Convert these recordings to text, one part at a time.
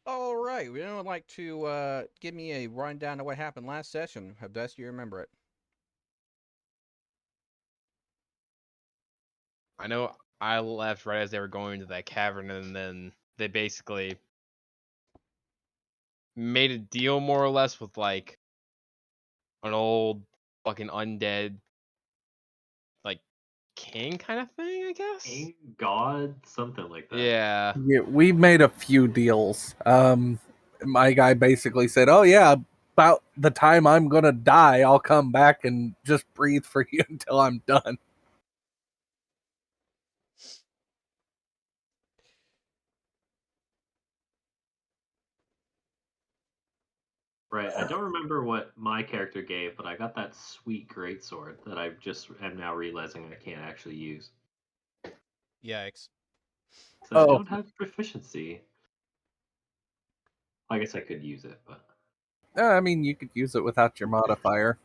All right, would anyone like to give me a rundown of what happened last session? How best you remember it? I know I left right as they were going to that cavern, and then they basically made a deal more or less with like an old fucking undead like king kind of thing, I guess. King, God, something like that. Yeah. Yeah, we made a few deals. My guy basically said, "Oh yeah, about the time I'm gonna die, I'll come back and just breathe for you until I'm done." Right. I don't remember what my character gave, but I got that sweet greatsword that I just am now realizing I can't actually use. Yikes. So I Oh, don't have proficiency. I guess I could use it, but I mean, you could use it without your modifier.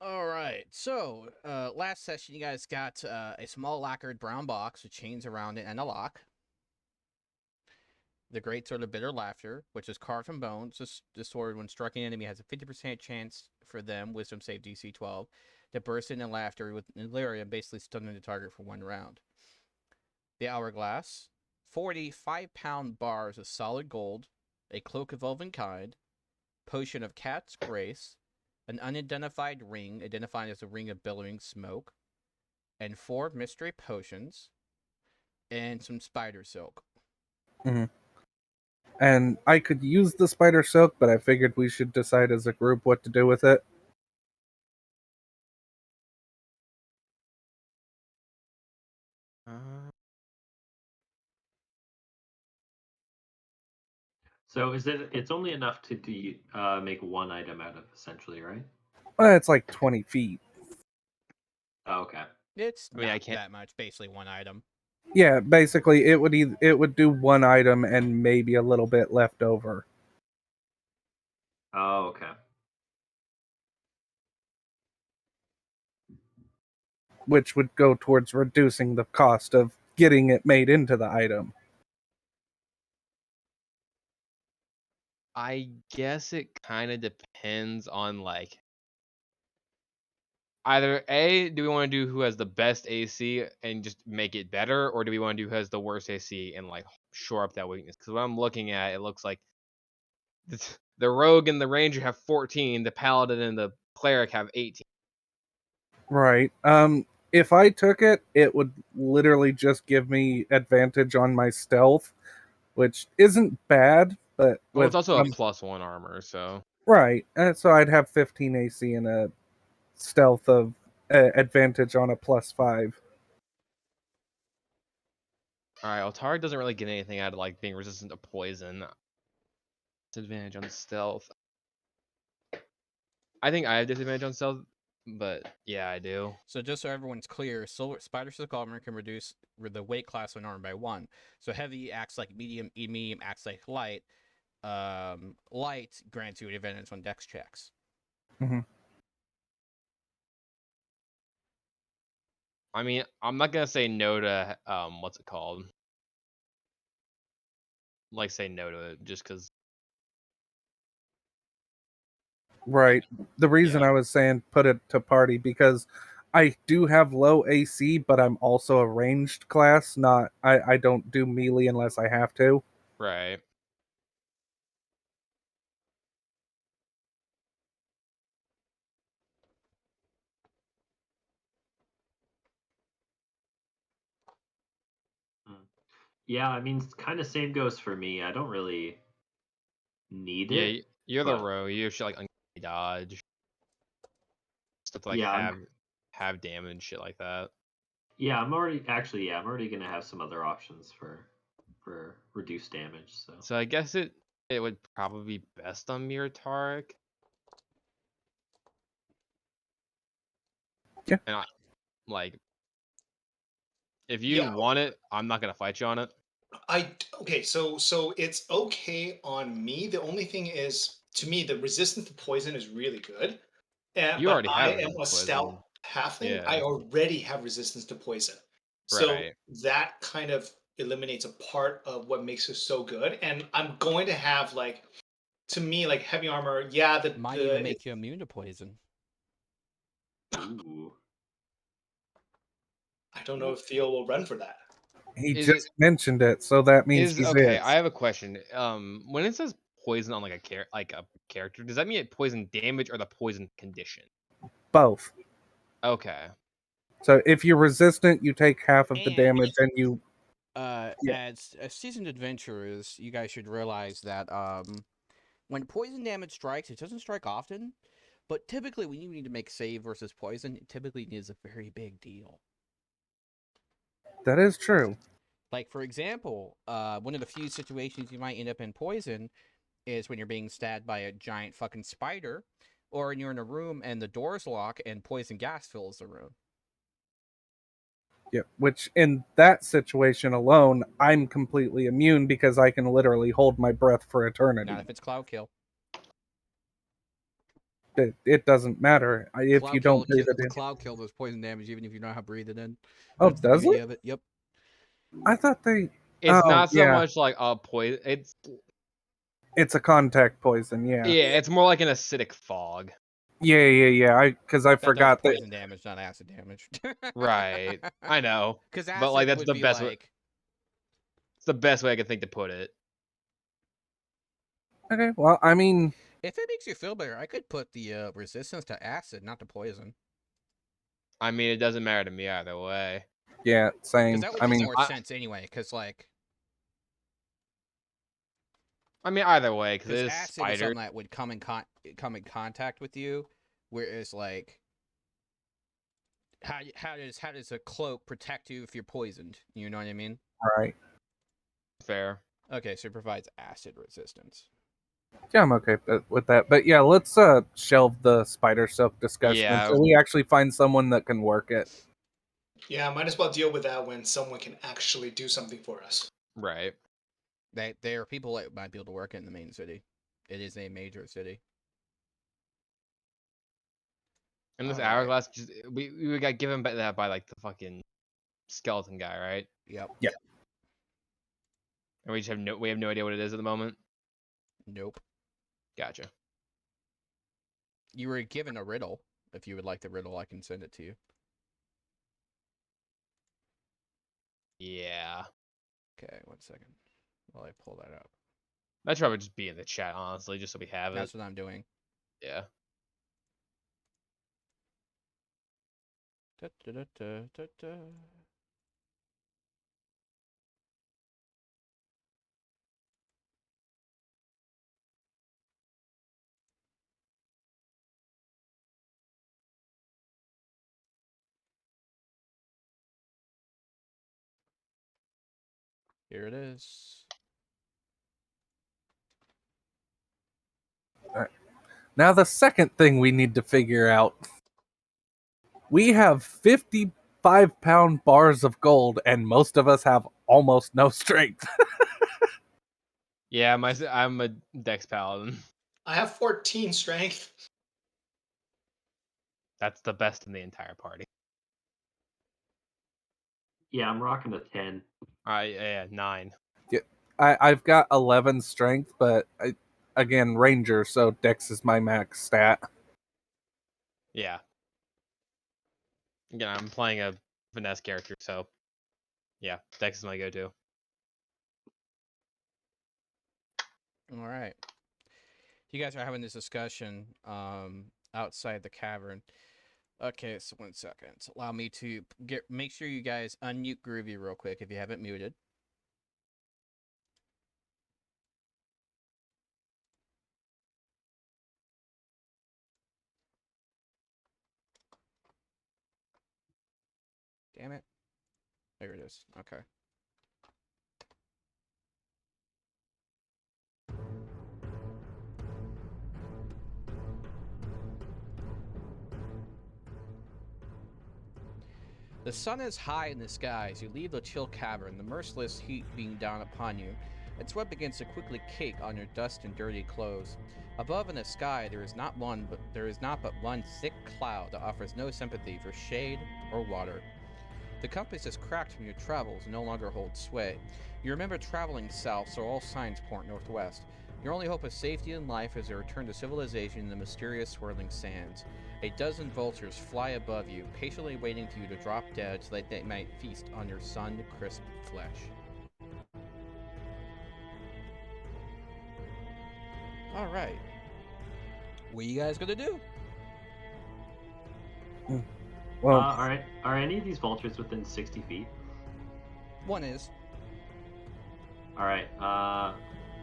All right. So, last session, you guys got a small lacquered brown box with chains around it and a lock. The Great Sword of Bitter Laughter, which is carved from bones. This sword, when striking an enemy, has a 50% chance for them, Wisdom save DC 12, to burst into laughter with delirium, basically stunning the target for 1 round. The Hourglass, 40 5-pound bars of solid gold, a cloak of elven kind, potion of cat's grace, an unidentified ring, identified as a ring of billowing smoke, and 4 mystery potions, and some spider silk. Mhm. And I could use the spider silk, but I figured we should decide as a group what to do with it. Uh, so is it? It's only enough to make one item out of essentially, right? Well, it's like 20 feet. Oh, okay. It's I mean, I not can't. that much, basically one item. Yeah, basically, it would do one item and maybe a little bit left over, Oh, okay. which would go towards reducing the cost of getting it made into the item. I guess it kind of depends on like either A, do we want to do who has the best AC and just make it better, or do we want to do who has the worst AC and like shore up that weakness? Because what I'm looking at, it looks like the rogue and the ranger have 14, the paladin and the cleric have 18. Right. If I took it, it would literally just give me advantage on my stealth, which isn't bad, but Well, it's with also a +1 armor, so right, so I'd have 15 AC and a stealth of advantage on a +5. all right. Altari doesn't really get anything out of like being resistant to poison. Disadvantage on stealth. I think I have disadvantage on stealth, but yeah, I do. So just so everyone's clear, spider silk armor can reduce the weight class of an armor by 1. So heavy acts like medium, medium acts like light. Light grants you advantage on dex checks. Mm-hmm. I mean, I'm not gonna say no to what's it called? Like say no to it just because. Right. The reason Yeah. I was saying put it to party because I do have low AC, but I'm also a ranged class. Not I don't do melee unless I have to. Right. Hmm. Yeah, I mean, kind of same goes for me. I don't really need Yeah, it, you're the but rogue. You have shit like uncanny dodge, stuff to, like yeah, have damage, shit like that. yeah, I'm already actually yeah, I'm already gonna have some other options for reduced damage. So So I guess it would probably be best on Mirror Tarek. Yeah. And I like if you Yeah, want it, I'm not gonna fight you on it. okay, so it's okay on me. The only thing is, to me, the resistance to poison is really good. You But already I have am resistance a to stout. poison. halfling, I Yeah. already have resistance to poison. So Right. that kind of eliminates a part of what makes it so good. And I'm going to have like, to me, like heavy armor. Yeah, Might even the make you immune to poison. Ooh. I don't know if Theo will run for that. He Is it just mentioned it, so that means he's okay? is. I have a question. When it says poison on like a character, does that mean it poison damage or the poison condition? Both. Okay. So if you're resistant, you take half of the And damage, and you Yeah. as seasoned adventurers, you guys should realize that when poison damage strikes, it doesn't strike often, but typically when you need to make save versus poison, it typically is a very big deal. that is true. Like for example, one of the few situations you might end up in poison is when you're being stabbed by a giant fucking spider, or when you're in a room and the doors lock and poison gas fills the room. Yeah, which in that situation alone, I'm completely immune because I can literally hold my breath for eternity. Not if it's cloud kill. It doesn't matter if you don't do the damage. Cloud kill does poison damage even if you know how to breathe it in. Oh, That's the does beauty it? of it. Yep. I thought they. It's Oh, not so yeah. much like a poison. It's a contact poison. Yeah. Yeah, it's more like an acidic fog. Yeah. Because I That does forgot that. poison damage, not acid damage. Right. I know. Because But like acid that's would the be best way. like, It's the best way I could think to put it. Okay. Well, I mean, if it makes you feel better, I could put the resistance to acid, not to poison. I mean, it doesn't matter to me either way. yeah, Because same. that would I make mean, more sense anyway. Because like, I mean, either way, because because it is acid is spider. something that would come in contact with you, whereas like, how does a cloak protect you if you're poisoned? You know what I mean? right. Fair. Okay, so it provides acid resistance. Yeah, I'm okay with that. But yeah, let's shelve the spider silk discussion Yeah. until we actually find someone that can work it. Yeah, might as well deal with that when someone can actually do something for us. Right. There are people that might be able to work in the main city. It is a major city. And this All right. hourglass, we got given that by like the fucking skeleton guy, right? Yep. Yeah. And we have no idea what it is at the moment. Nope. Gotcha. You were given a riddle. If you would like the riddle, I can send it to you. Yeah. Okay, 1 second while I pull that up. That should probably just be in the chat, honestly, just so we have it. That's what I'm doing. Yeah. Da, da, da, da, da, da. Here it is. Now, the second thing we need to figure out, we have 55-pound bars of gold, and most of us have almost no strength. Yeah, I'm a Dex Paladin. I have 14 strength. That's the best in the entire party. Yeah, I'm rocking a 10. Yeah, 9. I've got 11 strength, but again, ranger, so dex is my max stat. Yeah. Again, I'm playing a finesse character, so yeah, Dex is my go-to. All right. You guys are having this discussion outside the cavern. Okay, so 1 second. Allow me to make sure you guys unmute Groovy real quick if you haven't muted. Damn it. There it is. Okay. The sun is high in the sky as you leave the chill cavern, the merciless heat being down upon you. and sweat begins to quickly cake on your dust and dirty clothes. Above in the sky, there is not but one thick cloud that offers no sympathy for shade or water. The compass is cracked from your travels and no longer holds sway. You remember traveling south, so all signs point northwest. Your only hope of safety in life is a return to civilization in the mysterious swirling sands. A dozen vultures fly above you, patiently waiting for you to drop dead so that they might feast on your sun-crisp flesh. Alright. What you guys gonna do? Well, Are any of these vultures within 60 feet? One is. All right.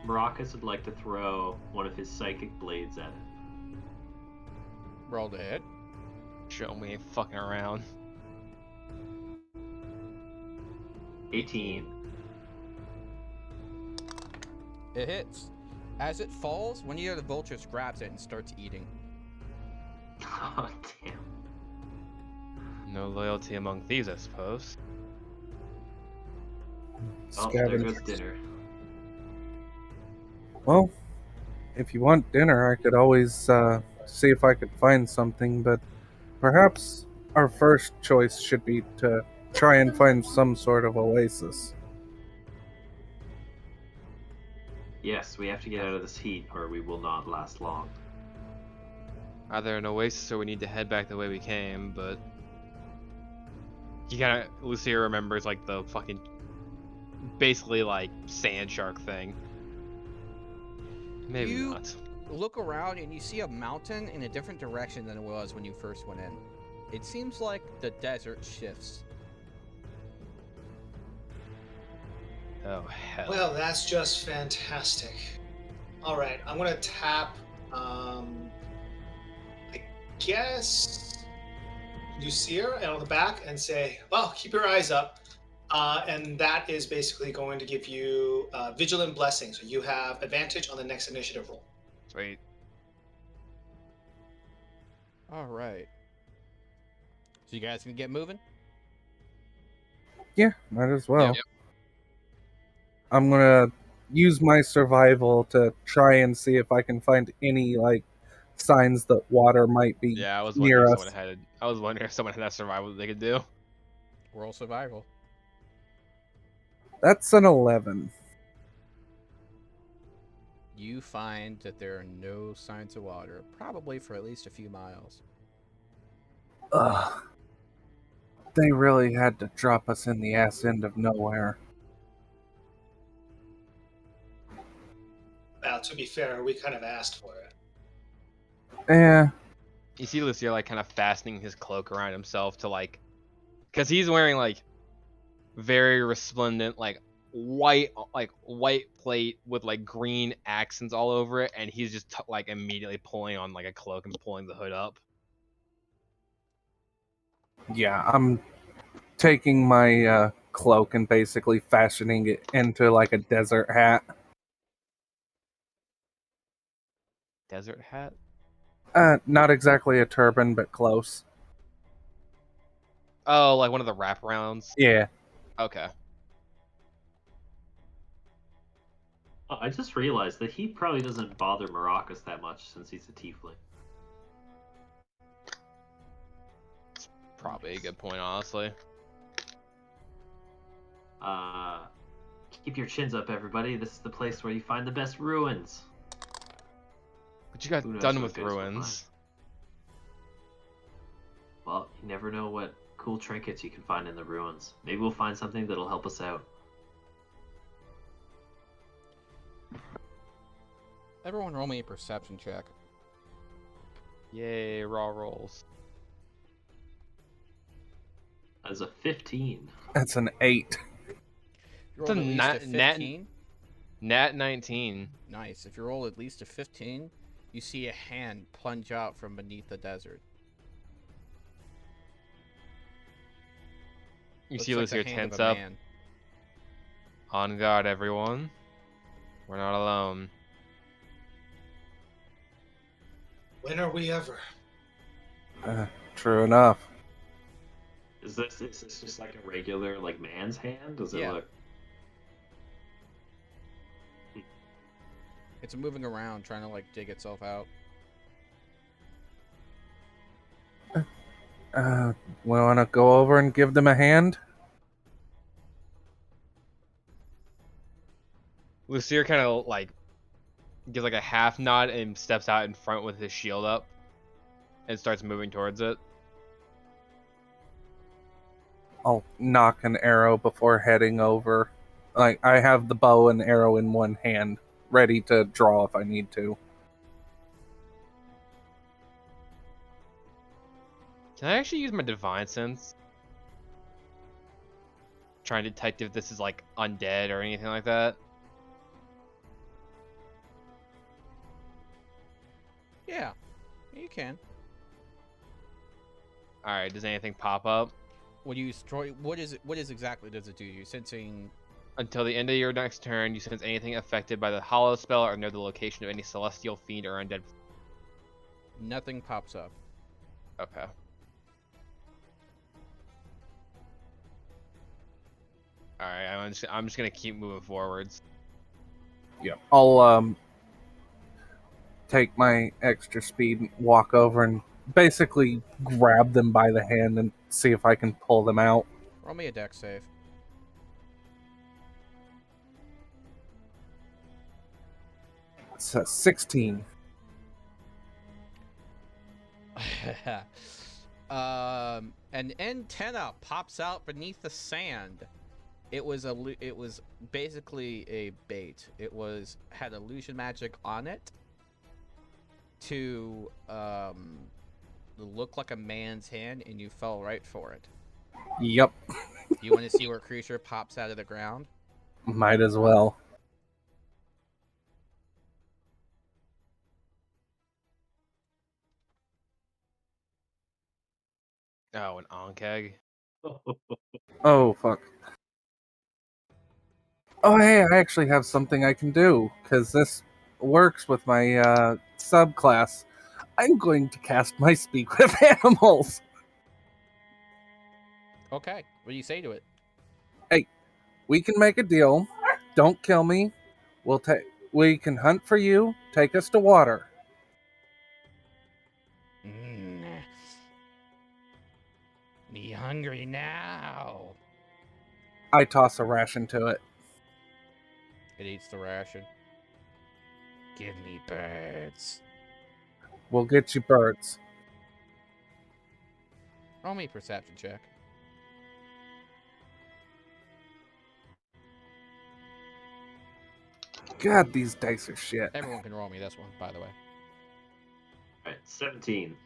Maracas would like to throw one of his psychic blades at it. Roll to hit. Show me ain't fucking around. 18. It hits. As it falls, one of the vultures grabs it and starts eating. Oh damn. No loyalty among thieves, I suppose. Oh, there scavengers. goes dinner. Well, if you want dinner, I could always see if I could find something, but perhaps our first choice should be to try and find some sort of oasis. Yes, we have to get out of this heat, or we will not last long. Either an oasis or we need to head back the way we came, but Lucia remembers like the fucking basically like sand shark thing. Maybe You- not. Look around and you see a mountain in a different direction than it was when you first went in. It seems like the desert shifts. Oh hell. Well, that's just fantastic. All right, I'm gonna tap. I guess Lucia and on the back and say, "Well, keep your eyes up." And that is basically going to give you vigilant blessing, so you have advantage on the next initiative roll. Sweet. Alright. So you guys can get moving? Yeah, might as well. Yep. I'm gonna use my survival to try and see if I can find any like signs that water might be Yeah, I was near wondering if us. someone had that survival that they could do. Roll survival. That's an 11. You find that there are no signs of water, probably for at least a few miles. Ugh. They really had to drop us in the ass end of nowhere. Now, to be fair, we kind of asked for it. Eh, You see Lucia like kind of fastening his cloak around himself to like, because he's wearing like very resplendent like white plate with like green accents all over it, and he's just like immediately pulling on like a cloak and pulling the hood up. yeah, I'm taking my cloak and basically fashioning it into like a desert hat. Desert hat. Not exactly a turban, but close. Oh, like one of the wraparounds. Yeah. Okay. Oh, I just realized that he probably doesn't bother Maracas that much since he's a tiefling. Probably a good point, honestly. Keep your chins up, everybody. This is the place where you find the best ruins. What you got Who knows done what with goes with ruins? Well, you never know what cool trinkets you can find in the ruins. Maybe we'll find something that'll help us out. Everyone roll me a perception check. Yay, raw rolls. As a 15. That's an 8. If you It's roll a at least nat- a 15, Nat 19. nice. If you roll at least a 15, you see a hand plunge out from beneath the desert. You Looks see like the Lucia hand of tense a up. man. On guard, everyone. We're not alone. When are we ever? True enough. Is this just like a regular like man's hand? Does it Yeah. look? It's moving around, trying to like dig itself out. We want to go over and give them a hand? Lucier kind of like gives like a half nod and steps out in front with his shield up and starts moving towards it. I'll knock an arrow before heading over. Like, I have the bow and arrow in one hand, ready to draw if I need to. Can I actually use my divine sense? Trying to detect if this is like undead or anything like that. Yeah, you can. All right. Does anything pop up? When you destroy, what is it? What is exactly does it do? You sensing? Until the end of your next turn, you sense anything affected by the hollow spell or near the location of any celestial fiend or undead. Nothing pops up. Okay. All right. I'm just gonna keep moving forwards. Yeah. I'll take my extra speed and walk over and basically grab them by the hand and see if I can pull them out. Roll me a dex save. It's a 16. An antenna pops out beneath the sand. It was basically a bait. It had illusion magic on it to look like a man's hand, and you fell right for it. Yep. You want to see where creature pops out of the ground? Might as well. Oh, an Ankeg. Oh, fuck. Oh, hey, I actually have something I can do, because this works with my subclass. I'm going to cast my Speak with Animals. Okay. What do you say to it? We can make a deal. Don't kill me. We can hunt for you. Take us to water. Me hungry now. I toss a ration to it. It eats the ration. Give me birds. We'll get you birds. Roll me a perception check. God, these dice are shit. Everyone can roll me this one, by the way. All right, 17.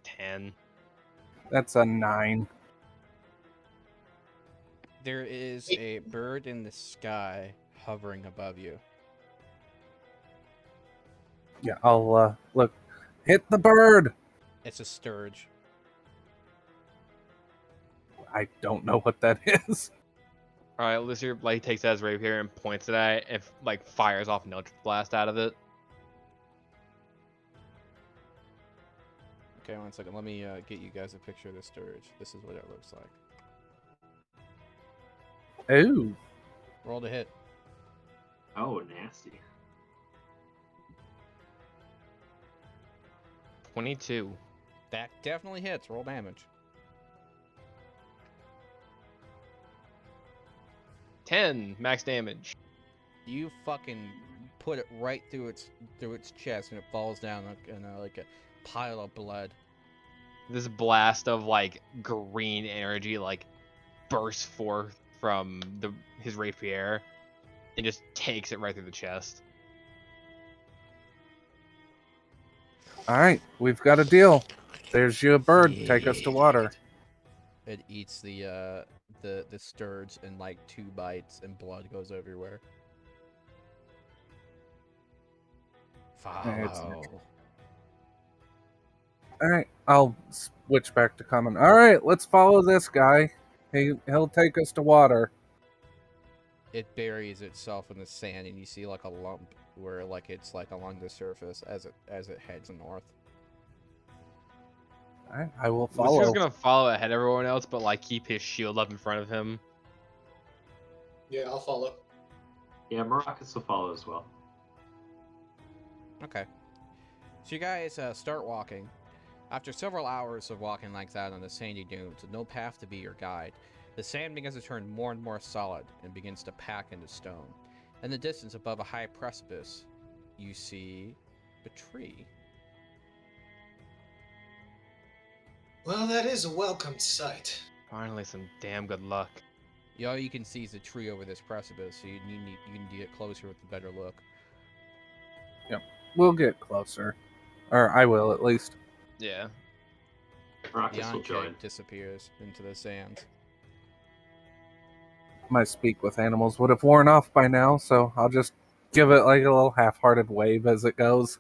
10. That's a 9. There is a bird in the sky hovering above you. Yeah, I'll look. Hit the bird. It's a sturge. I don't know what that is. All right, Lucier like takes that as rapier and points it at it and like fires off an electric blast out of it. Okay, 1 second. Let me get you guys a picture of the sturge. This is what it looks like. Ooh. Roll to hit. Oh, nasty. 22. That definitely hits. Roll damage. 10 max damage. You fucking put it right through its chest, and it falls down like a pile of blood. This blast of like green energy like bursts forth from his rapier and just takes it right through the chest. All right, we've got a deal. There's you a bird. Take us to water. It eats the sturge in like 2 bites, and blood goes everywhere. Follow. All right, I'll switch back to common. All right, let's follow this guy. He'll take us to water. It buries itself in the sand, and you see like a lump where like it's like along the surface as it heads north. All right, I will Lucier's follow. gonna follow ahead of everyone else, but like keep his shield up in front of him. Yeah, I'll follow. Yeah, Maracas will follow as well. Okay. So you guys start walking. After several hours of walking like that on the sandy dunes with no path to be your guide, the sand begins to turn more and more solid and begins to pack into stone. In the distance above a high precipice, you see a tree. Well, that is a welcome sight. Finally, some damn good luck. All you can see is a tree over this precipice, so you need to get closer with a better look. We'll get closer. Or I will, at least. Yeah. Maracas will Bianca join. disappears into the sands. My speak with animals would have worn off by now, so I'll just give it like a little half-hearted wave as it goes.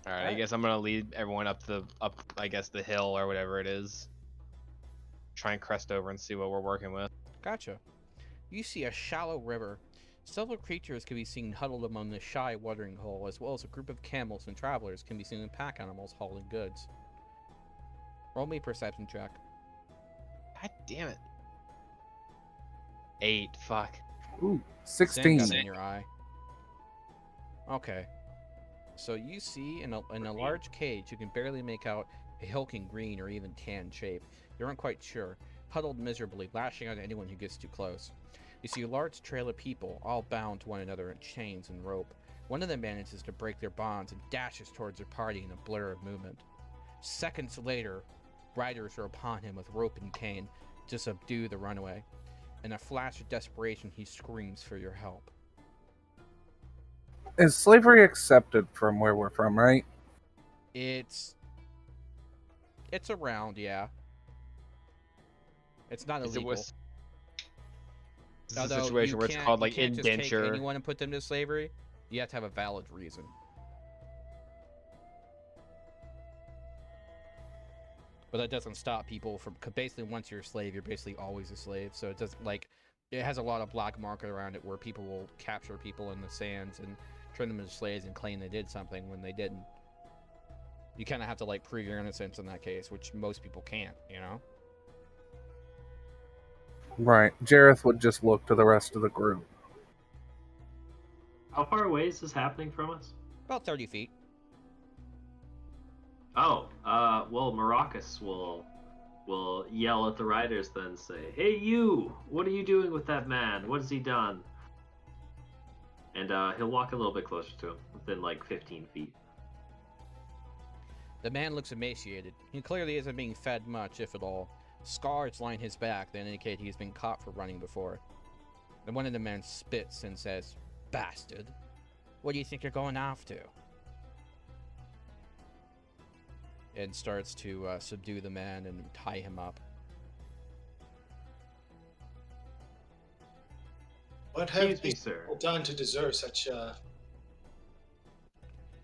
All right. I Alright. guess I'm gonna lead everyone up I guess the hill or whatever it is. Try and crest over and see what we're working with. Gotcha. You see a shallow river. Several creatures can be seen huddled among the shy watering hole, as well as a group of camels and travelers can be seen in pack animals hauling goods. Roll me a perception check. God damn it. 8. Fuck. Ooh, Sand 16. got in your eye. Okay. So you see in a large cage, you can barely make out a hulking green or even tan shape. You aren't quite sure. Huddled miserably, lashing out at anyone who gets too close. You see a large trail of people, all bound to one another in chains and rope. One of them manages to break their bonds and dashes towards their party in a blur of movement. Seconds later, riders are upon him with rope and cane to subdue the runaway. In a flash of desperation, he screams for your help. Is slavery accepted from where we're from, right? It's around, yeah. It's not Is it illegal. was This is a Although situation you where it's can't- called you like can't just take indenture. anyone and put them to slavery. You have to have a valid reason. But that doesn't stop people from. 'Cause basically, once you're a slave, you're basically always a slave. So it doesn't like. It has a lot of black market around it where people will capture people in the sands and turn them into slaves and claim they did something when they didn't. You kind of have to like prove your innocence in that case, which most people can't. You know. Right. Jareth would just look to the rest of the group. How far away is this happening from us? About 30 feet. Oh, well, Maracas will yell at the riders then, say, "Hey, you! What are you doing with that man? What has he done?" And he'll walk a little bit closer to him, within like 15 feet. The man looks emaciated. He clearly isn't being fed much, if at all. Scars line his back that indicate he's been caught for running before. Then one of the men spits and says, "Bastard, what do you think you're going off to?" And starts to subdue the man and tie him up. What have Excuse me, these sir. people done to deserve such to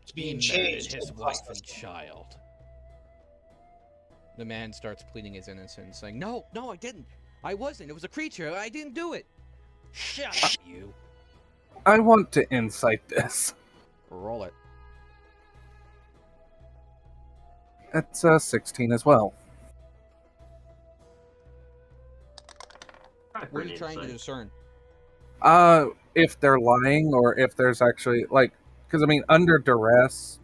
He be murdered changed? his and wife processed? and child. The man starts pleading his innocence, saying, No, I didn't. I wasn't. It was a creature. I didn't do it. Shut up, you. I want to insight this. Roll it. That's 16 as well. Try for What are an you trying to insight. discern? If they're lying or if there's actually, like, because I mean, under duress,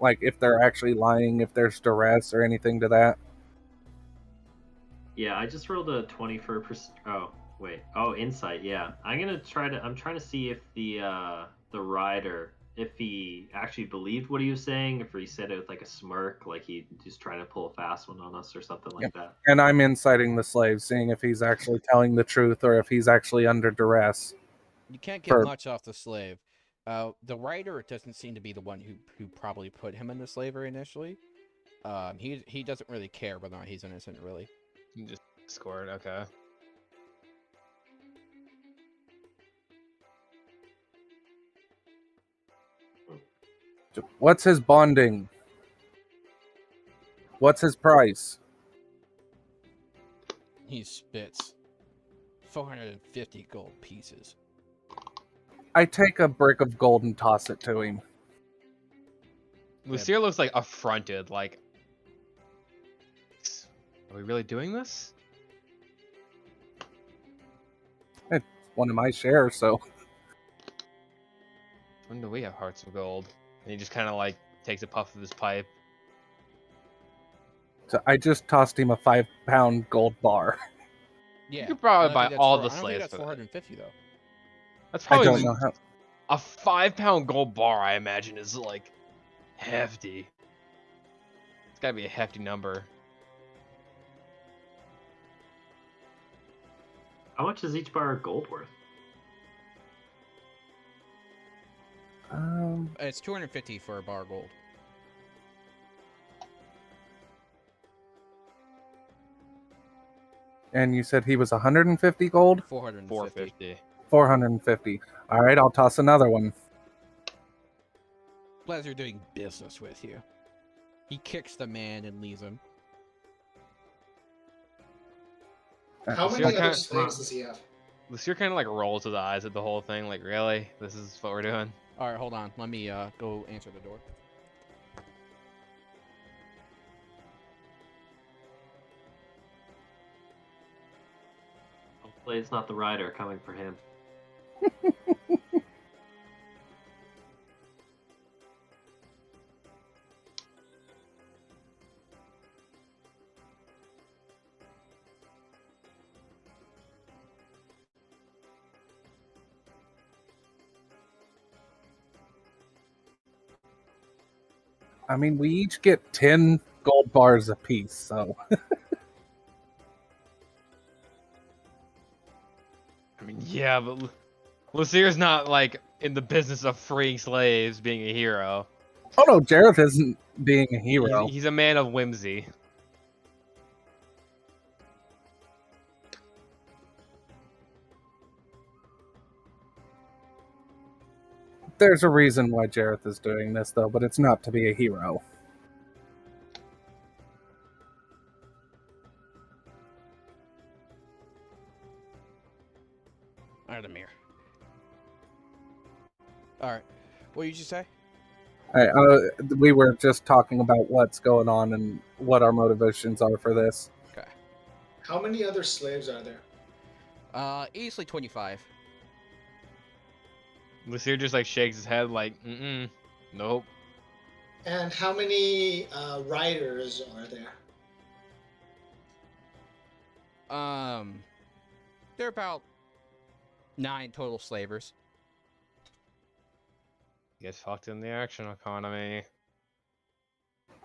like if they're actually lying, if there's duress or anything to that. Yeah, I just rolled a 20 for oh, wait. Oh, insight, yeah. I'm trying to see if the rider, if he actually believed what he was saying, if he said it with like a smirk, like he just trying to pull a fast one on us or something like that. And I'm inciting the slave, seeing if he's actually telling the truth or if he's actually under duress. You can't get For- much off the slave. The writer doesn't seem to be the one who probably put him into slavery initially. He doesn't really care whether or not he's innocent, really. Just scored. Okay. What's his bonding? What's his price? He spits 450 gold pieces. I take a brick of gold and toss it to him. Lucia looks like affronted. Like, Are we really doing this? It's one of my shares, so When do we have hearts of gold? And he just kind of like takes a puff of his pipe. I just tossed him a 5-pound gold bar. Yeah. could probably I don't buy think that's all four- the I don't think slaves that's for that. 450 though. That's I probably don't know how. a 5-pound gold bar. I imagine is like hefty. It's gotta be a hefty number. How much is each bar of gold worth? It's 250 for a bar of gold. And you said he was 150 gold? 450. 450. 450. All right, I'll toss another one. Pleasure doing business with you. He kicks the man and leaves him. How So many you're other kinda- slaves does he have? Lucier kind of like rolls his eyes at the whole thing. Like, really? This is what we're doing? All right, hold on. Let me go answer the door. Hopefully, it's not the rider coming for him. I mean, we each get 10 gold bars apiece, so. I mean, yeah, but Lucier's not like in the business of freeing slaves, being a hero. Oh no, Jareth isn't being a He's, hero. he's a man of whimsy. There's a reason why Jareth is doing this, though, but it's not to be a hero. Adamir. All right. What did you say? We were just talking about what's going on and what our motivations are for this. Okay. How many other slaves are there? Easily 25. Lucier just like shakes his head like, nope. And how many riders are there? They're about 9 total slavers. You guys fucked in the action economy.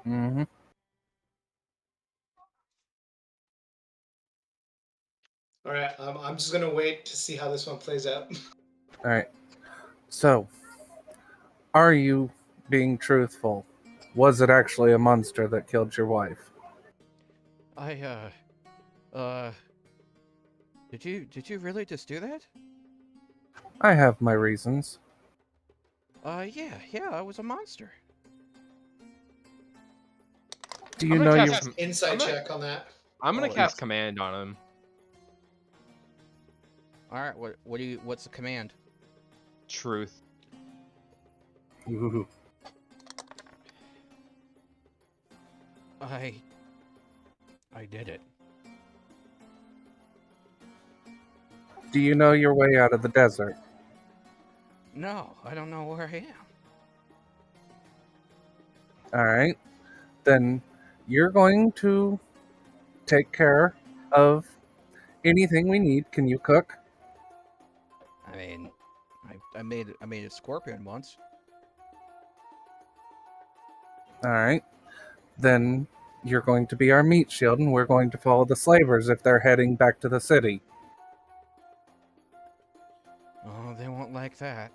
Mm-hmm. All right, I'm just gonna wait to see how this one plays out. All right. So, are you being truthful? Was it actually a monster that killed your wife? Did you really just do that? I have my reasons. Yeah, I was a monster. Do you I'm know gonna you? cast Insight I'm gonna- check on that. I'm gonna Oh, cast yes. command on him. All right, what's the command? Truth. Ooh. I did it. Do you know your way out of the desert? No, I don't know where I am. All right. Then you're going to take care of anything we need. Can you cook? I mean, I made a scorpion once. All right. Then you're going to be our meat shield, and we're going to follow the slavers if they're heading back to the city. Oh, they won't like that.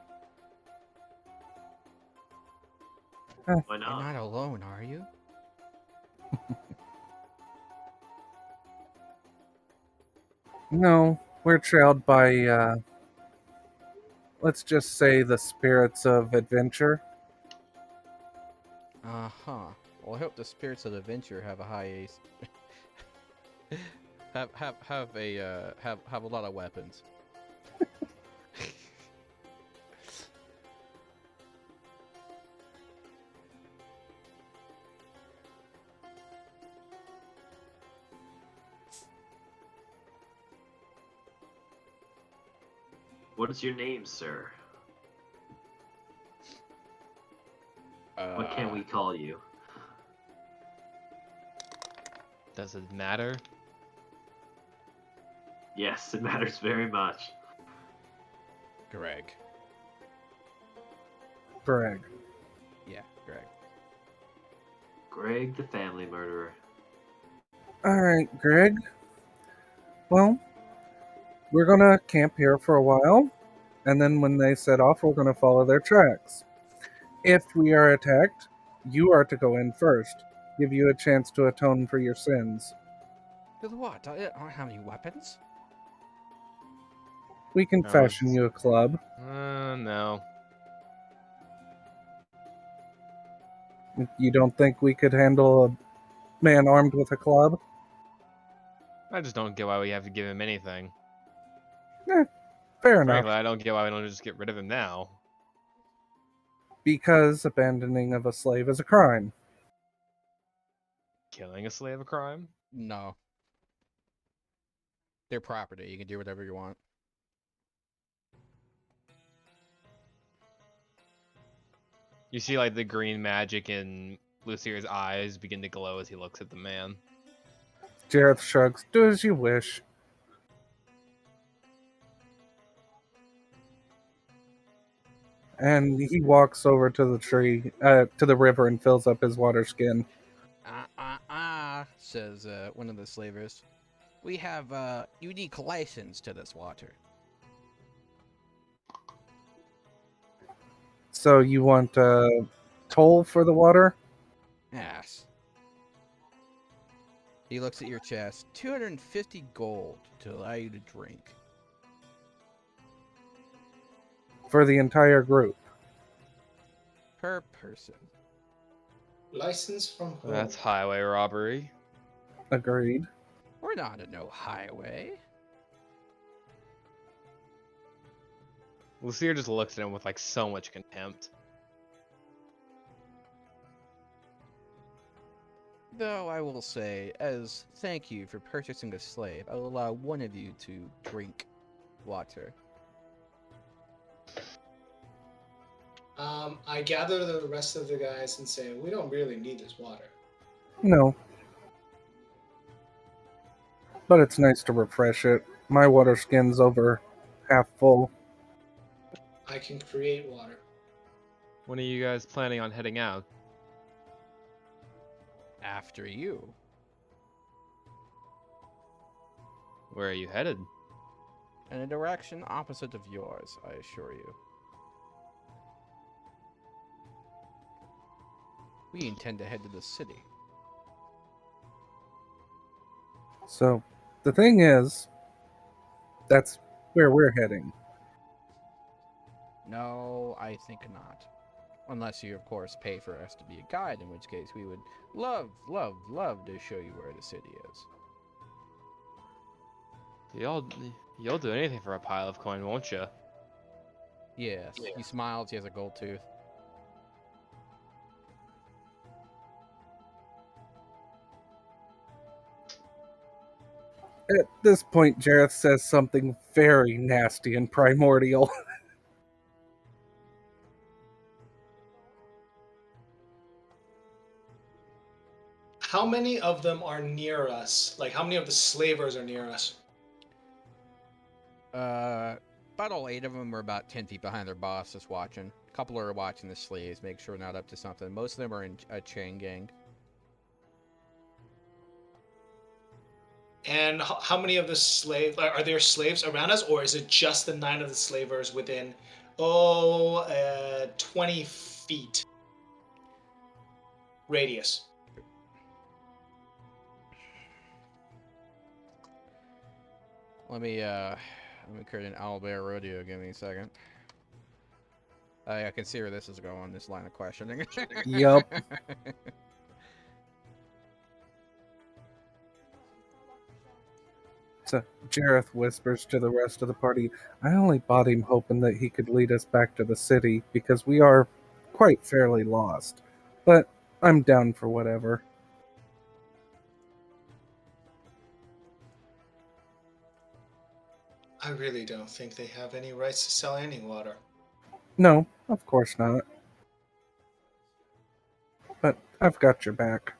Why You're not? not alone, are you? No, we're trailed by, let's just say, the spirits of adventure. Uh-huh. Well, I hope the spirits of adventure have a high ace. have a lot of weapons. What is your name, sir? What can we call you? Does it matter? Yes, it matters very much. Greg. Greg. Yeah, Greg. Greg the family murderer. Alright, Greg. Well, we're gonna camp here for a while, and then when they set off, we're gonna follow their tracks. If we are attacked, you are to go in first. Give you a chance to atone for your sins. With what? I don't have any weapons. We can I fashion was- you a club. No. You don't think we could handle a man armed with a club? I just don't get why we have to give him anything. Fair enough. Frankly, I don't get why we don't just get rid of him now. Because abandoning of a slave is a crime. Killing a slave a crime? No. They're property. You can do whatever you want. You see, like, the green magic in Lucier's eyes begin to glow as he looks at the man. Jareth shrugs. Do as you wish. And he walks over to the tree, to the river, and fills up his water skin. Says one of the slavers. We have unique license to this water. So you want a toll for the water? Yes. He looks at your chest. 250 gold to allow you to drink. For the entire group. Per person. License from whom? That's highway robbery. Agreed. We're not at no highway. Lucier just looks at him with, like, so much contempt. Though I will say, as thank you for purchasing a slave, I will allow one of you to drink water. I gather the rest of the guys and say, we don't really need this water. No. But it's nice to refresh it. My water skin's over half full. I can create water. When are you guys planning on heading out? After you. Where are you headed? In a direction opposite of yours, I assure you. We intend to head to the city. So, the thing is, that's where we're heading. No, I think not. Unless you, of course, pay for us to be a guide, in which case we would love to show you where the city is. You'll do anything for a pile of coin, won't you? Yes. He smiles, he has a gold tooth. At this point, Jareth says something very nasty and primordial. How many of them are near us? Like, how many of the slavers are near us? About all 8 of them are about 10 feet behind their boss, just watching. A couple are watching the slaves, make sure we're not up to something. Most of them are in a chain gang. And how many of the slaves are there slaves around us, or is it just the 9 of the slavers within 20 feet radius? Let me create an owlbear rodeo. Give me a second. I can see where this is going. This line of questioning. Yup. So Jareth whispers to the rest of the party, I only bought him hoping that he could lead us back to the city, because we are quite fairly lost. But I'm down for whatever. I really don't think they have any rights to sell any water. No, of course not. But I've got your back.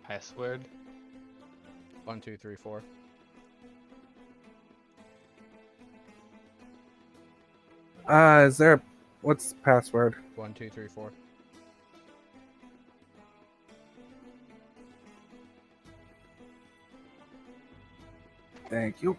Password. 1, 2, 3, 4. Is there? What's the password? 1, 2, 3, 4. Thank you.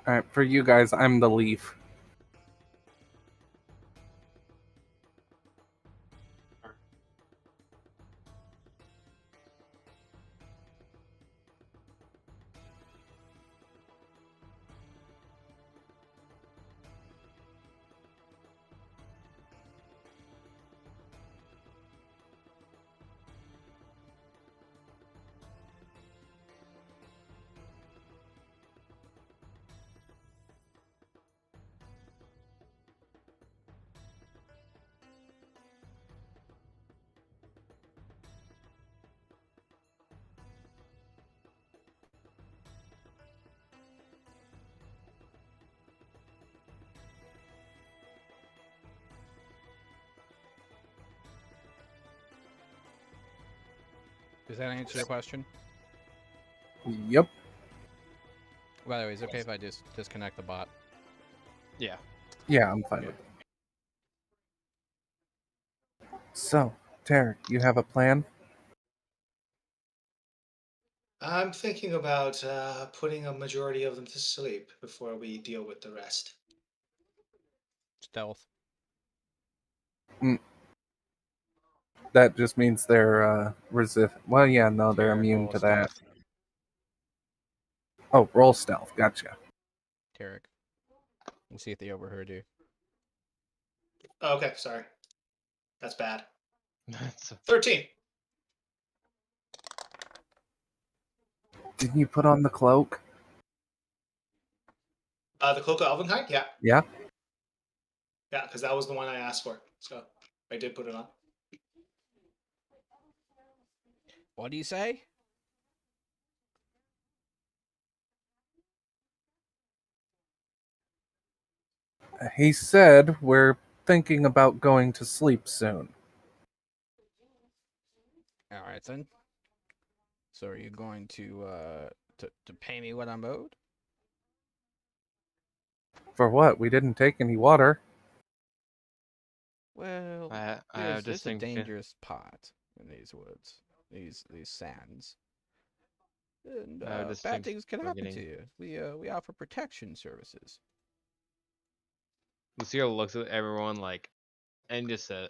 All right, for you guys, I'm the leaf. Does that answer your question? Yep. By the way, is it okay if I just disconnect the bot? Yeah. Yeah, I'm fine with it. So, Tarek, you have a plan? I'm thinking about putting a majority of them to sleep before we deal with the rest. Stealth. That just means they're resist. Well, yeah, no, they're Tarek, immune roll to that. stealth. Oh, roll stealth. Gotcha. Tarek. We'll see if they overheard you. Oh, okay, sorry. That's bad. That's 13. Didn't you put on the cloak? The Cloak of Elvenkind? Yeah. Yeah. Yeah, because that was the one I asked for. So I did put it on. What do you say? He said we're thinking about going to sleep soon. All right then. So are you going to pay me what I'm owed? For what? We didn't take any water. Well, I have there's a distinct. dangerous pot in these woods, these sands, and I have bad distinct. things can We're happen to getting. you. We offer protection services. Lucia looks at everyone like, and just said,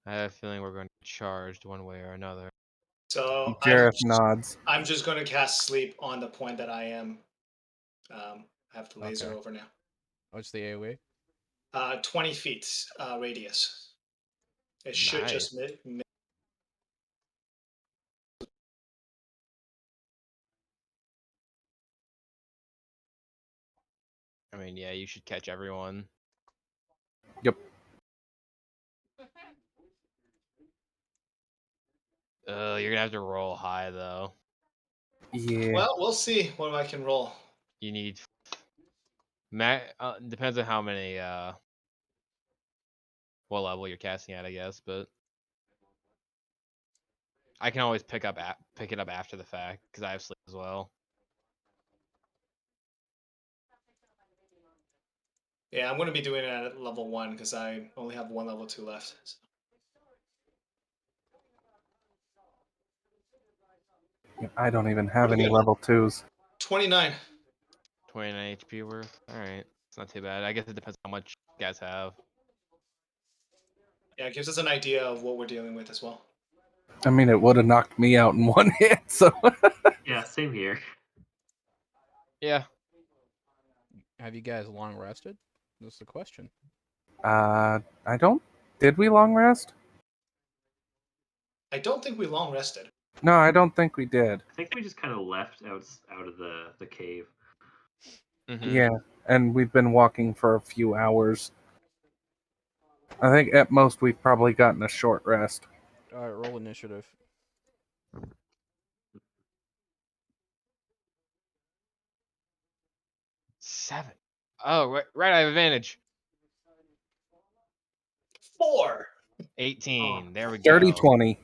"I have a feeling we're going to be charged one way or another." So Jareth nods. I'm just going to cast sleep on the point that I am. Have the laser Okay. over now. What's the AOE? 20 feet radius. It should just Nice. I mean, yeah, you should catch everyone. Yep. You're gonna have to roll high though. Yeah. Well, we'll see what I can roll. You need depends on how many what level you're casting at, I guess, but I can always pick it up after the fact because I have sleep as well. Yeah, I'm going to be doing it at level 1 because I only have one level 2 left. So. I don't even have Pretty any good. level 2s. 29. 29 HP worth. All right, it's not too bad. I guess it depends on how much you guys have. Yeah, it gives us an idea of what we're dealing with as well. I mean, it would have knocked me out in one hit, so. Yeah, same here. Yeah. Have you guys long rested? That's the question. I don't. Did we long rest? I don't think we long rested. No, I don't think we did. I think we just kind of left out of the cave. Mm-hmm. Yeah, and we've been walking for a few hours. I think at most we've probably gotten a short rest. All right, roll initiative. Seven. Oh, right. I have advantage. 4. 18. There we go. Dirty 20.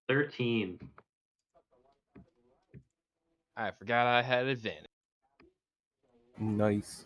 13. I forgot I had advantage. Nice.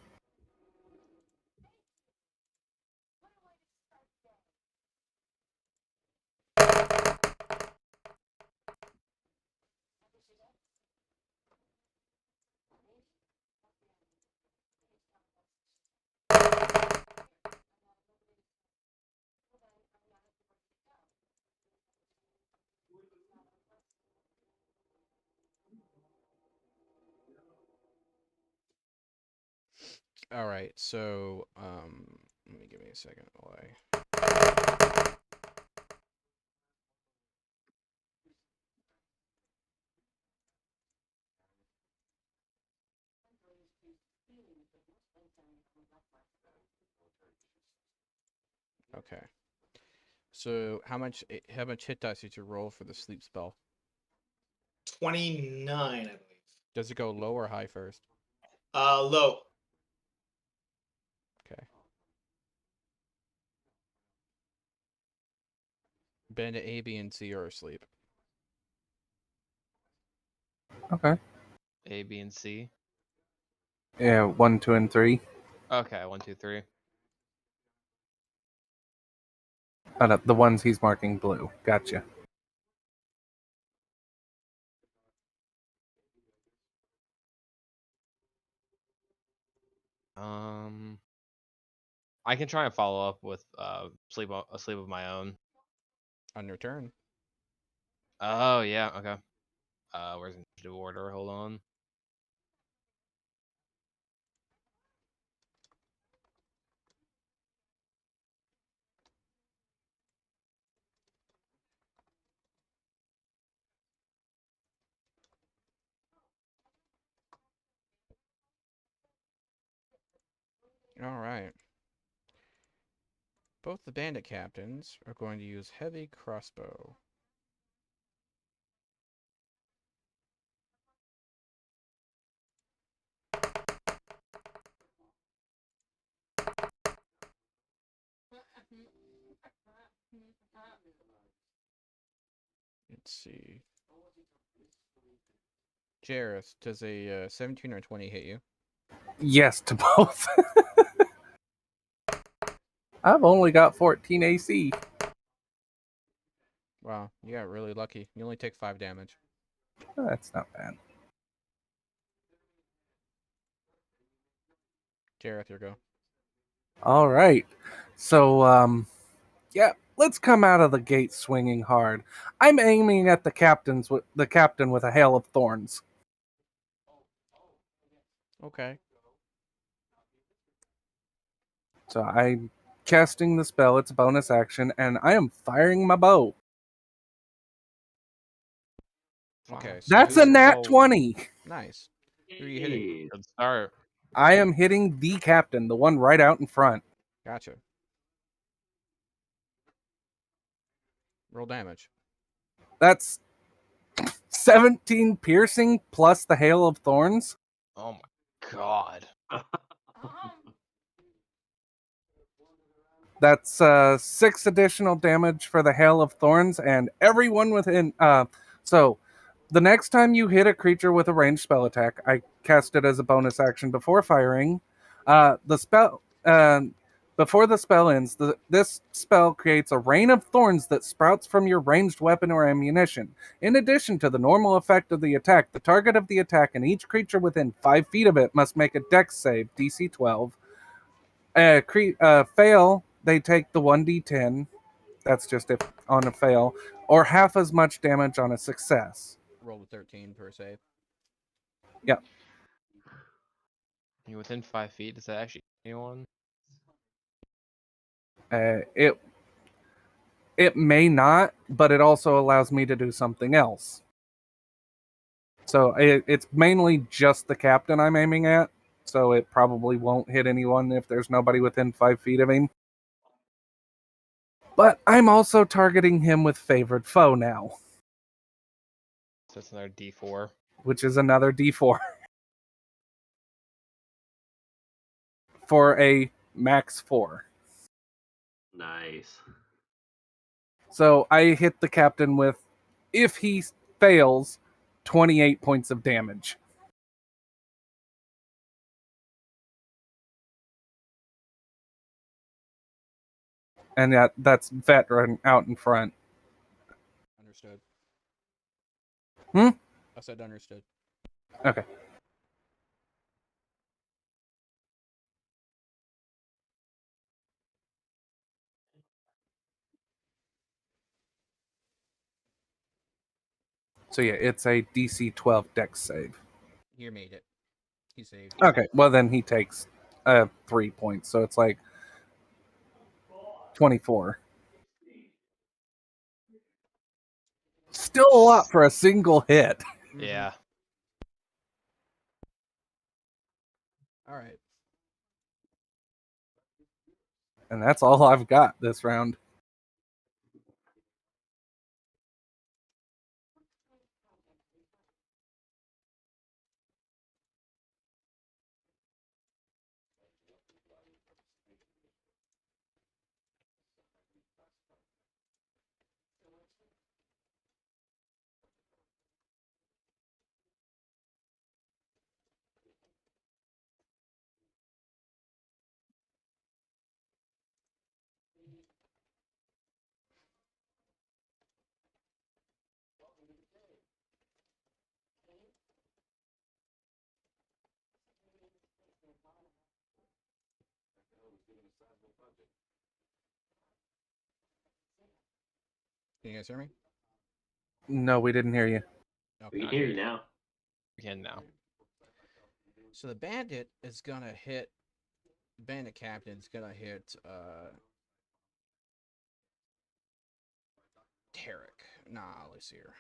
All right, so let me give me a second. Why? Okay. So how much hit dice did you roll for the sleep spell? 29, I believe. Does it go low or high first? Low. Okay. Bandit A, B, and C are asleep. Okay. A, B, and C. Yeah, 1, 2, and 3. Okay, 1, 2, 3. Oh, no, the ones he's marking blue. Gotcha. I can try and follow up with sleep of my own. On your turn. Oh yeah, okay. Where's initiative order? Hold on. All right. Both the bandit captains are going to use heavy crossbow. Let's see. Jareth, does a 17 or 20 hit you? Yes to both. I've only got 14 AC. Wow, you got really lucky. You only take 5 damage. That's not bad. Jareth, your go. All right. So, yeah, let's come out of the gate swinging hard. I'm aiming at the captain with a hail of thorns. Okay. So I'm casting the spell. It's a bonus action, and I am firing my bow. Okay. So That's who's a nat oh, 20. Nice. Who are you hitting? Hey. Good start. I am hitting the captain, the one right out in front. Gotcha. Roll damage. That's 17 piercing plus the hail of thorns. Oh my god. That's 6 additional damage for the hail of thorns, and everyone within. So, the next time you hit a creature with a ranged spell attack, I cast it as a bonus action before firing. The spell. Before the spell ends, this spell creates a rain of thorns that sprouts from your ranged weapon or ammunition. In addition to the normal effect of the attack, the target of the attack and each creature within 5 feet of it must make a dex save, DC 12. Fail, they take the 1d10. That's just if on a fail, or half as much damage on a success. Roll with 13 per save. Yep. You're within 5 feet. Does that actually hit anyone? It may not, but it also allows me to do something else. So it's mainly just the captain I'm aiming at. So it probably won't hit anyone if there's nobody within 5 feet of him. But I'm also targeting him with favored foe now, So that's another D4. which is another d4 for a max 4. Nice. So I hit the captain with, if he fails, 28 points of damage. And that's veteran out in front. Understood. Hmm? I said understood. Okay. So yeah, it's a DC 12 dex save. He made it. He saved. Okay, well then he takes 3 points, so it's like 24. Still a lot for a single hit. Mhm. Yeah. All right. And that's all I've got this round. Can you guys hear me? No, we didn't hear you. We Okay. can hear you now. We can now. So the bandit is gonna hit. Bandit captain's gonna hit. Tarek. Nah, let's see here.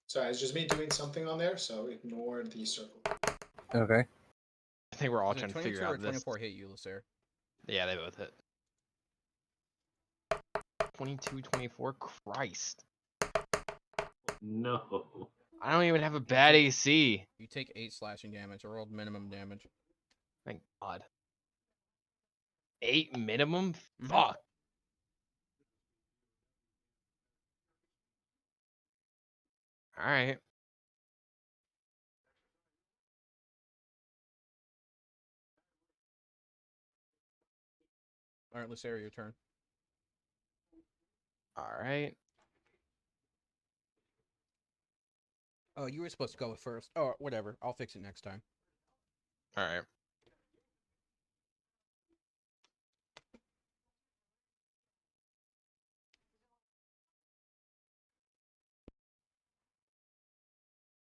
Sorry, it's just me doing something on there, so ignore the circle. Okay. I think we're all Is it trying to 22 figure or out this. 24 hit you, Lucer? Yeah, they both hit. 22, 24. Christ. No. I don't even have a bad take- AC. You take 8 slashing damage. I rolled minimum damage. Thank God. 8 minimum? Mhm. Fuck. Alright. All right, Lucer, your turn. Alright. Oh, you were supposed to go first. Oh, whatever. I'll fix it next time. Alright.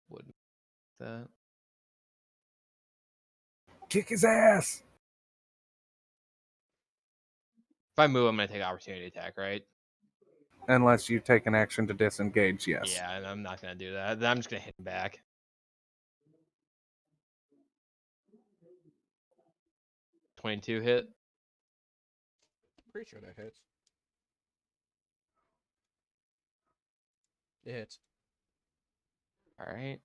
Wouldn't that. Kick his ass. If I move, I'm gonna take opportunity attack, right? Unless you take an action to disengage, yes. Yeah, and I'm not gonna do that. Then I'm just gonna hit him back. 22 hit. Pretty sure that hits. It hits. All right.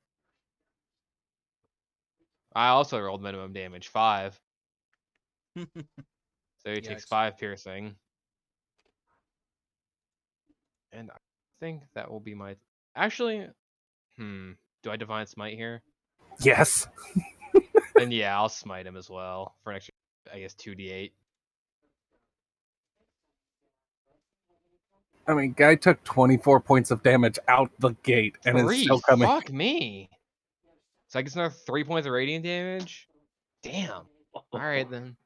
I also rolled minimum damage 5, so he takes Yikes. 5 piercing. And I think that will be my. Actually, do I divine smite here? Yes. Then yeah, I'll smite him as well for an extra, I guess, 2d8. I mean, guy took 24 points of damage out the gate and is 3. still coming. Fuck me. So I guess another 3 points of radiant damage. Damn. All right then.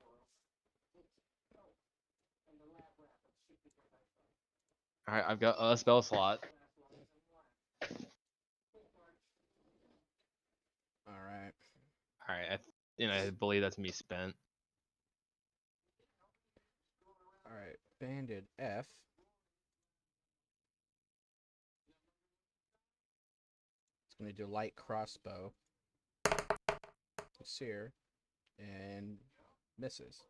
All right, I've got a spell slot. All right. All right, I believe that's me spent. All right. Banded F. It's going to do light crossbow. Sear. And misses.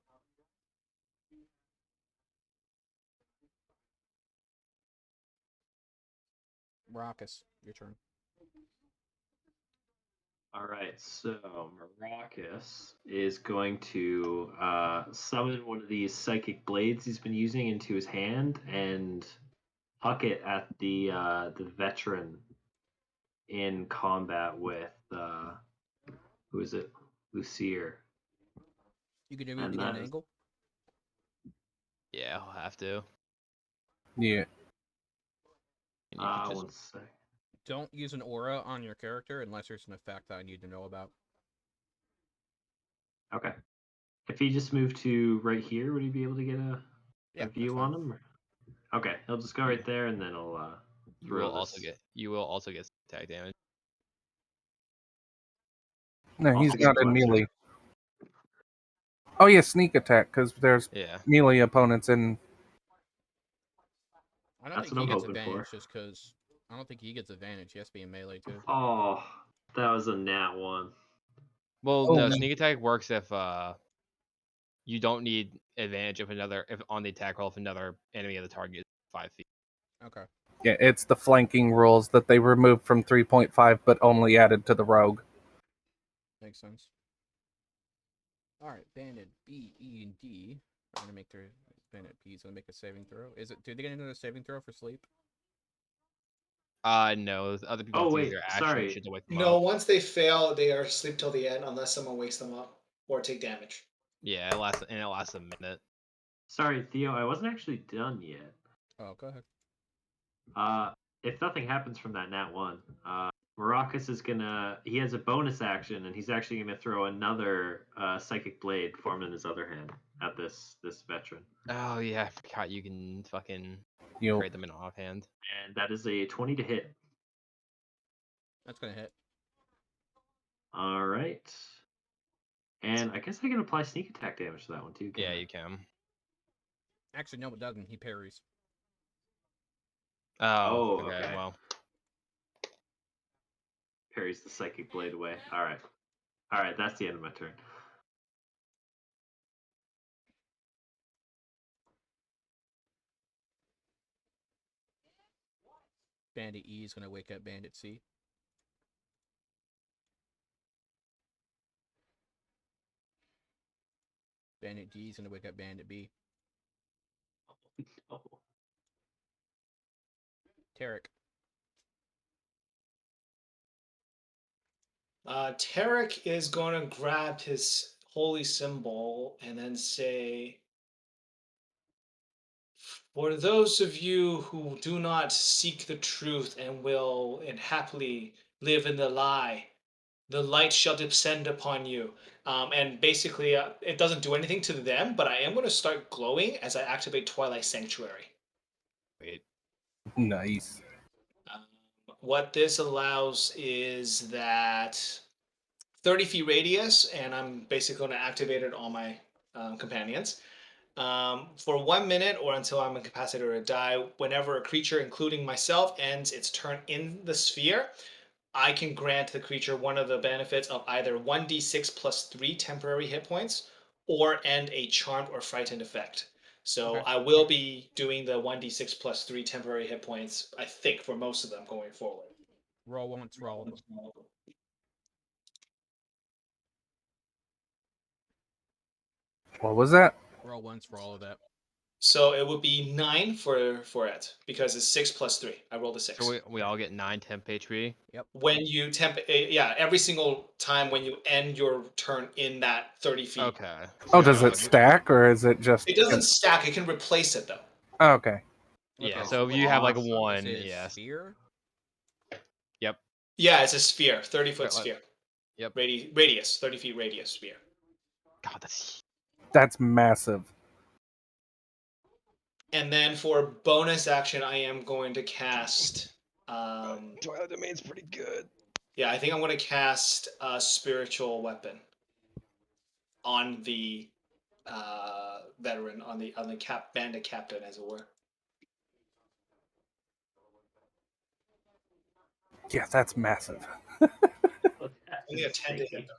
Maracas, your turn. All right, so Maracas is going to summon one of these psychic blades he's been using into his hand and huck it at the veteran in combat with who is it, Lucier, You can do it to and get an that is angle. Yeah, I'll have to. Yeah. And you could just. 1 sec. Don't use an aura on your character unless there's an effect that I need to know about. Okay, if he just moved to right here, would he be able to get Yeah, a view on him? Okay, he'll just go right there, and then he'll You will throw also this. get. You will also get attack damage. No, he's Also get not in what, sir? melee. Oh, yeah, sneak attack, because there's Yeah. melee opponents in. I don't That's think what he I'm gets hoping for. advantage just because I don't think he gets advantage. He has to be in melee too. Oh, that was a nat 1. Well, Oh, no, no. sneak attack works if you don't need advantage if on the attack roll if another enemy of the target is 5 feet. Okay. Yeah, it's the flanking rules that they removed from 3.5 but only added to the rogue. Makes sense. All right, bandit B, E, and D are gonna make their bandit B is gonna make a saving throw. Is it? Do they get another saving throw for sleep? No, other people Oh have to use wait, their action sorry. shit to wake them No, up. once they fail, they are asleep till the end unless someone wakes them up or take damage. Yeah, it lasts a minute. Sorry, Theo, I wasn't actually done yet. Oh, go ahead. If nothing happens from that nat 1, Maracas is gonna. He has a bonus action, and he's actually gonna throw another psychic blade formed in his other hand at this veteran, Oh yeah, I forgot you can fucking You'll create them in offhand. and that is a 20 to hit. That's gonna hit. All right, and I guess I can apply sneak attack damage to that one too. Yeah, I? you can. Actually, no, it doesn't. He parries. Oh, Oh, okay. okay. Well, Parries the psychic blade away. All right. That's the end of my turn. Bandit E is gonna wake up Bandit C. Bandit D is gonna wake up Bandit B. Oh. Tarek. Tarek is going to grab his holy symbol and then say, "For those of you who do not seek the truth and will and happily live in the lie, the light shall descend upon you." And basically, it doesn't do anything to them, but I am going to start glowing as I activate Twilight Sanctuary. wait. nice. Um, what this allows is that 30 feet radius, and I'm basically going to activate it on my companions. For 1 minute or until I'm incapacitated or die, whenever a creature, including myself, ends its turn in the sphere, I can grant the creature one of the benefits of either 1d6 plus 3 temporary hit points or end a charmed or frightened effect. So Okay. I will be doing the 1d6 plus 3 temporary hit points, I think, for most of them going forward. Roll once, roll. What was that? Roll once for all of that. So it would be 9 for it because it's 6 plus 3. I rolled a 6. So we all get 9 temp HP. When you yeah, every single time when you end your turn in that 30 feet. Okay. Oh, does So, it stack or is it just? It doesn't stack. It can replace it though. Oh, okay. Yeah. Okay, So if what you have like a awesome. is 1, it a yes. sphere? Yep. Yeah, it's a sphere, 30-foot Right, like- sphere. Yep. Radius, 30 feet radius sphere. God, that's That's massive. And then for bonus action, I am going to cast. Twilight Domain's pretty good. Yeah, I think I'm going to cast a spiritual weapon on the veteran, on the bandit captain, as it were. Yeah, that's massive. Only a 10 to hit though.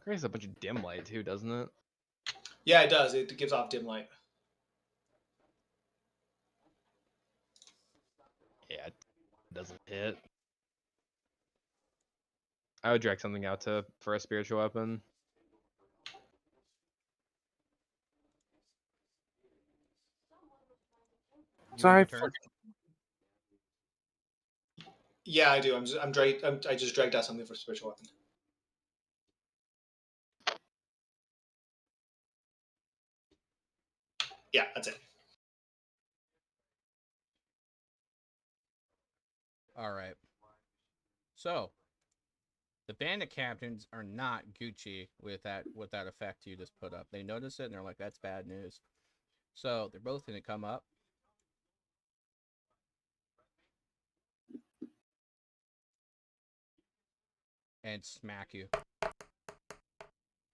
Creates a bunch of dim light too, doesn't it? Yeah, it does. It gives off dim light. Yeah, it doesn't hit. I would drag something out for a spiritual weapon. You So end I your turn. Yeah, I do. I just dragged out something for spiritual weapon. Yeah, that's it. All right. So the bandit captains are not Gucci with that effect you just put up. They notice it and they're like, "That's bad news." So they're both going to come up. And smack you.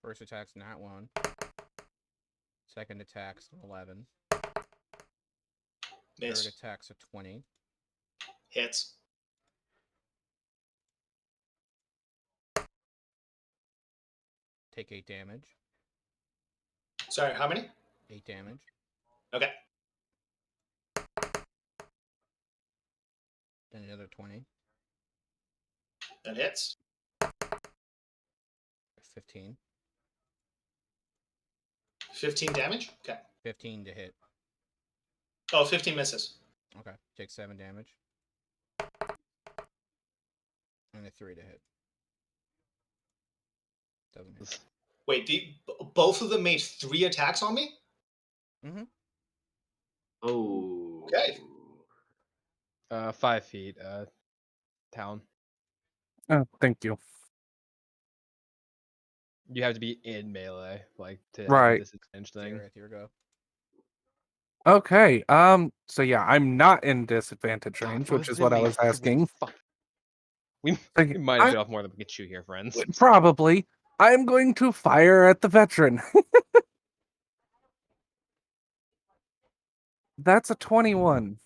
First attack's not 1. Second attack's an 11. Miss. Third attack's a 20. Hits. Take 8 damage. Sorry, how many? 8 damage. Okay. Then another 20. That hits. 15. 15 damage? Okay. 15 to hit. Oh, 15 misses. Okay. Take 7 damage. And a 3 to hit. Doesn't hit. Wait, both of them made 3 attacks on me? Oh. Okay. 5 feet. Town. Oh, thank you. You have to be in melee, like to have Right. the disadvantage thing. Jareth, your go. Okay. So yeah, I'm not in disadvantage God, range, bro, which this is what I made was asking. We Like, might have bit off more than we could chew here, friends. probably. I'm going to fire at the veteran. That's a 21.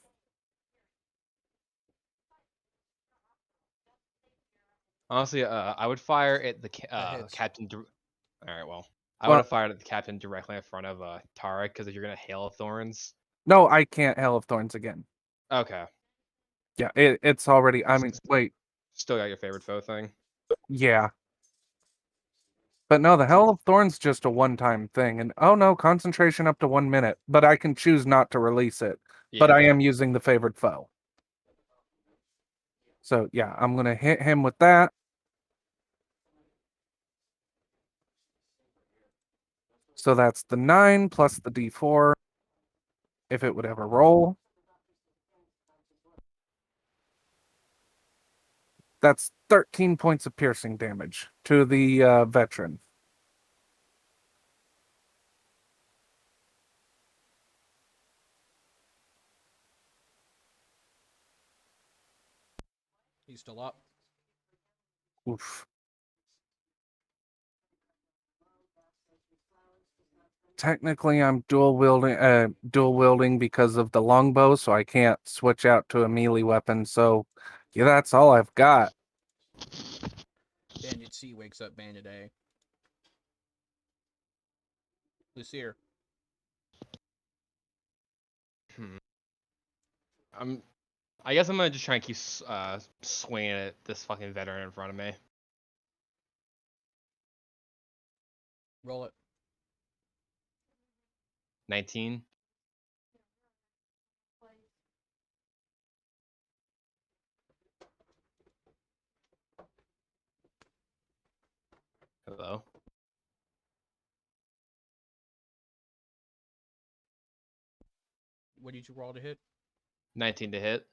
Honestly, I would fire at the hits. captain. All right, well, I Well- would have fired at the captain directly in front of Tarek because if you're gonna hail of thorns. No, I can't Hail of Thorns again. Okay, Yeah, it's already. I mean, wait. still got your favorite foe thing. Yeah. But no, the Hell of Thorns just a one-time thing. And oh no, concentration up to 1 minute. But I can choose not to release it. But I Yeah. am using the favored foe. So yeah, I'm gonna hit him with that. So that's the 9 plus the D4. If it would ever roll. That's 13 points of piercing damage to the veteran. He's still up. Oof. technically I'm dual wielding because of the longbow, so I can't switch out to a melee weapon. So, yeah, that's all I've got. Bandit C wakes up Bandit A. Lucier. I guess I'm gonna just try and keep swinging at this fucking veteran in front of me. Roll it. 19. Hello. What did you roll to hit? 19 to hit.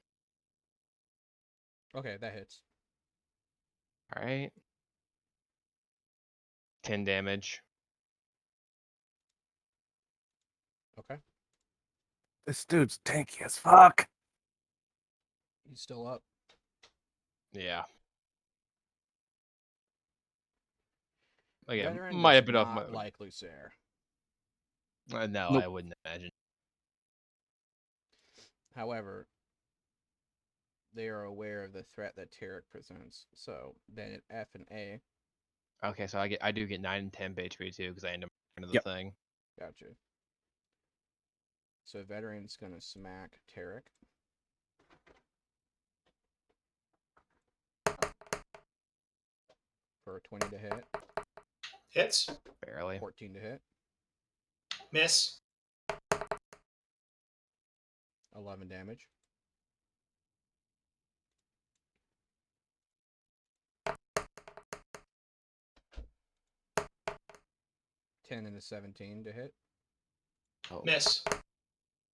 Okay, that hits. All right. 10 damage. Okay. This dude's tanky as fuck. He's still up. Yeah. Again, Veteran might does have been off not my. like Lucier. No, Nope. I wouldn't imagine. However, they are aware of the threat that Tarek presents. So Bandit F and A. Okay, so I do get 9 and 10 HP too because I end up into the Yep. thing. Gotcha. So Veteran's gonna smack Tarek. For a 20 to hit, Hits. Barely. 14 to hit, Miss. 11 damage. Ten and a 17 to hit. Oh. Miss.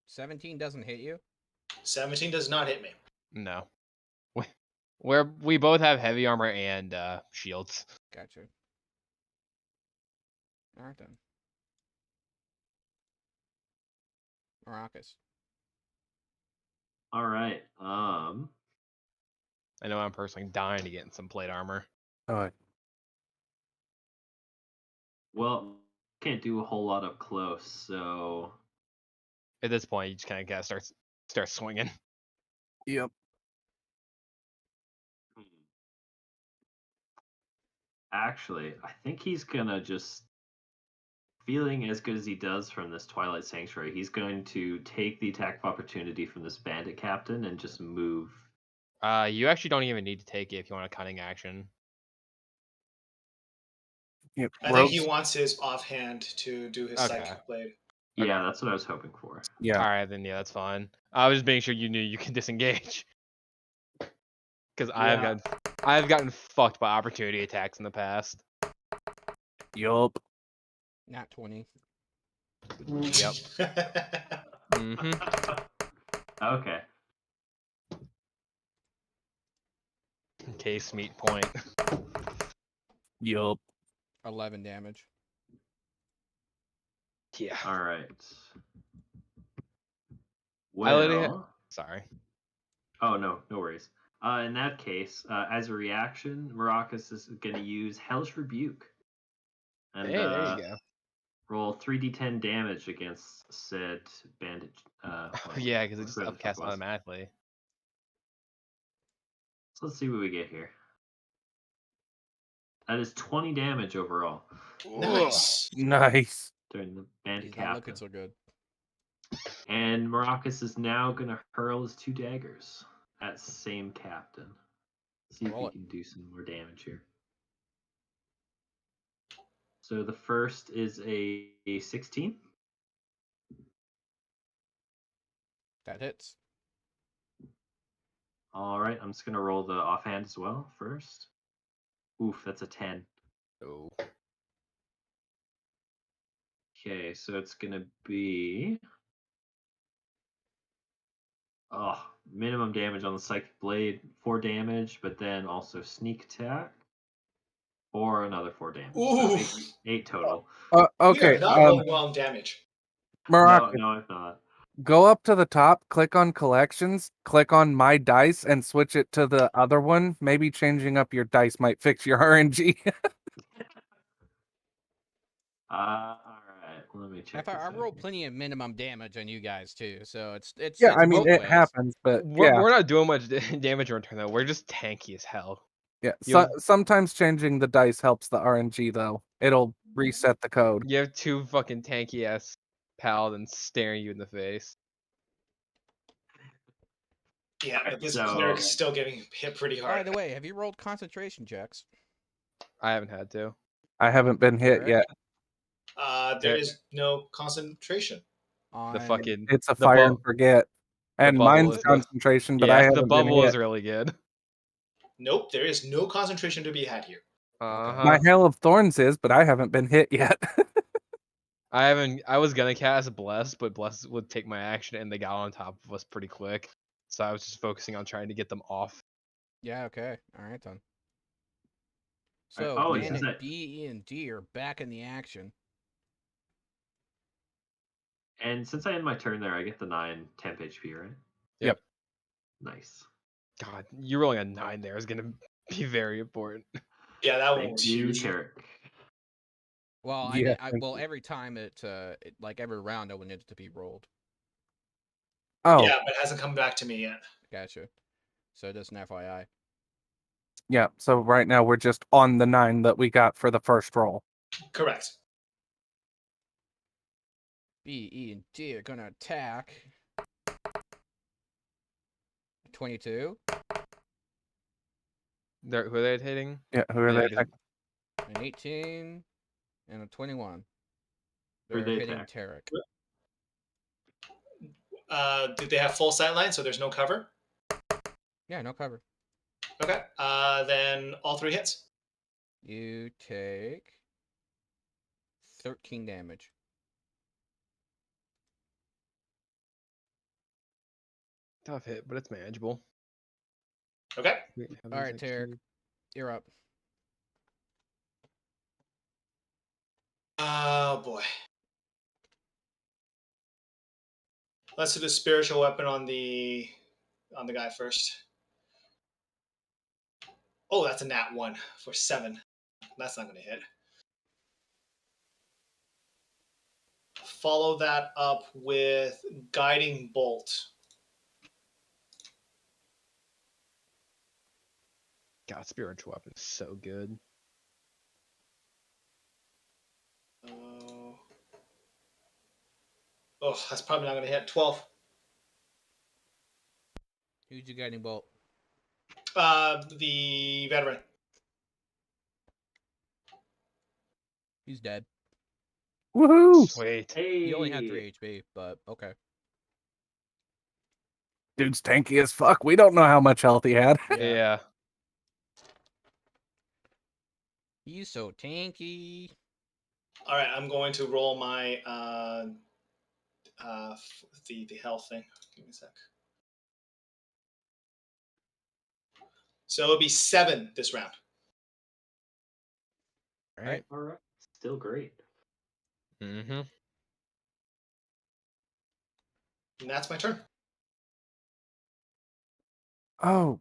17 doesn't hit you. 17 does not hit me. No. We both have heavy armor and shields. Gotcha. All right then. Maracas. All right. I know I'm personally dying to get in some plate armor. Well, can't do a whole lot up close, so At this point, you just kind of gotta start swinging. Yep. actually, I think he's gonna just feeling as good as he does from this Twilight Sanctuary. He's going to take the attack of opportunity from this bandit captain and just move. You actually don't even need to take it if you want a cunning action. Yep. I think he wants his offhand to do his Okay. psychic blade. Yeah, Okay. that's what I was hoping for. Yeah. All right, then yeah, that's fine. I was just making sure you knew you can disengage. Because Yeah. I've gotten fucked by opportunity attacks in the past. Yup. Nat 20. Yep. Mm-hmm. Okay. Case meet point. Yup. 11 damage. Yeah. All right. I literally Well. Sorry. Oh no, no worries. In that case, as a reaction, Maracas is going to use Hellish Rebuke and Hey, there you go. roll 3d10 damage against said bandit. Yeah, because it just whoever the fuck upcasts it was. automatically. So let's see what we get here. That is 20 damage overall Nice. Nice. during the bandit He's not captain. looking so good. And Maracas is now going to hurl his 2 daggers at same captain. See if Roll he it. can do some more damage here. So the first is a 16. That hits. All right, I'm just going to roll the offhand as well first. Oof, that's a 10. Oh. Okay, so it's going to be minimum damage on the psychic blade, 4 damage, but then also sneak attack or another 4 damage. So Ooh. 8 total. We Okay. are not rolling well in damage. Maracas, No, I'm not. go up to the top, click on collections, click on my dice, and switch it to the other one. Maybe changing up your dice might fix your RNG. All right. Let me check. I this roll out. plenty of minimum damage on you guys too, so it's Yeah, I mean both it ways. happens, but We're not doing much damage in return though. We're just tanky as hell. yeah. You have- Sometimes changing the dice helps the RNG though. It'll reset the code. You have two fucking tanky ass paladins staring you in the face. Yeah, Alright, but this so- cleric is still getting hit pretty hard. By the way, have you rolled concentration checks? I haven't had to. I haven't been hit Eric? yet. There is no concentration. On The fucking It's a the fire bu- and forget. And bubble mine's is the- concentration, but I yeah, haven't the been bubble hit. is really good. Nope, there is no concentration to be had here. My Uh-huh. Hail of Thorns is, but I haven't been hit yet. I was gonna cast Bless, but Bless would take my action and they got on top of us pretty quick. So I was just focusing on trying to get them off. Yeah, okay. All right then. So Oh, Bandit, since I- B, E, and D are back in the action. And since I end my turn there, I get the 9 temp HP, right? Yep. Nice. God, you rolling a 9 there is gonna be very important. Yeah, that one Thank was you, huge. Tarek. Well, Yeah, well, thank you. every time like every round, I would need it to be rolled. Oh, Yeah, but it hasn't come back to me yet. Gotcha. So just an FYI. yeah. So right now we're just on the 9 that we got for the first roll. Correct. B, E, and D are gonna attack. 22, Who are they hitting? Yeah, who are Yeah, they? just- an 18, and a 21. Who'd They're they hitting attack? Tarek. Did they have full sight line, so there's no cover? Yeah, no cover. Okay. Then all 3 hits. You take 13 damage. Tough hit, but it's manageable. Okay. All right, Tarek, you're up. Oh boy. Let's do the spiritual weapon on the guy first. Oh, that's a nat 1 for 7. That's not going to hit. Follow that up with guiding bolt. God, spiritual weapon is so good. Oh, that's probably not going to hit. 12. Who's your guiding bolt? The veteran. He's dead. Woohoo! Sweet. Hey. He only had 3 HP, but okay. Dude's tanky as fuck. We don't know how much health he had. Yeah. He's so tanky. All right, I'm going to roll my the health thing. Give me a sec. So it'll be 7 this round. All right. All right. Still great. Mm-hmm. And that's my turn. Oh,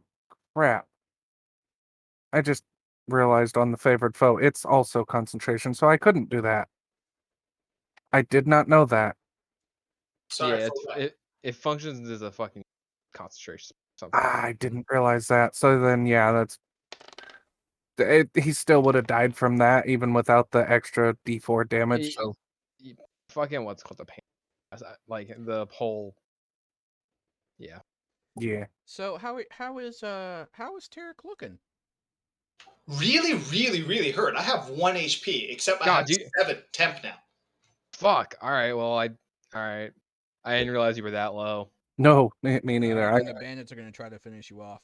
crap. I just realized on the favored foe, it's also concentration, so I couldn't do that. I did not know that. Sorry Yeah, for what? it functions as a fucking concentration something. I didn't realize that. So then, yeah, he still would have died from that, even without the extra D4 damage. So Fucking what's called the pain. Like the whole. Yeah. yeah. So how is Tarek looking? Really, really, really hurt. I have 1 HP, except I God, have 7 temp now. Fuck. All right. Well, all right. I didn't realize you were that low. No, me neither. Alright, then the bandits are gonna try to finish you off.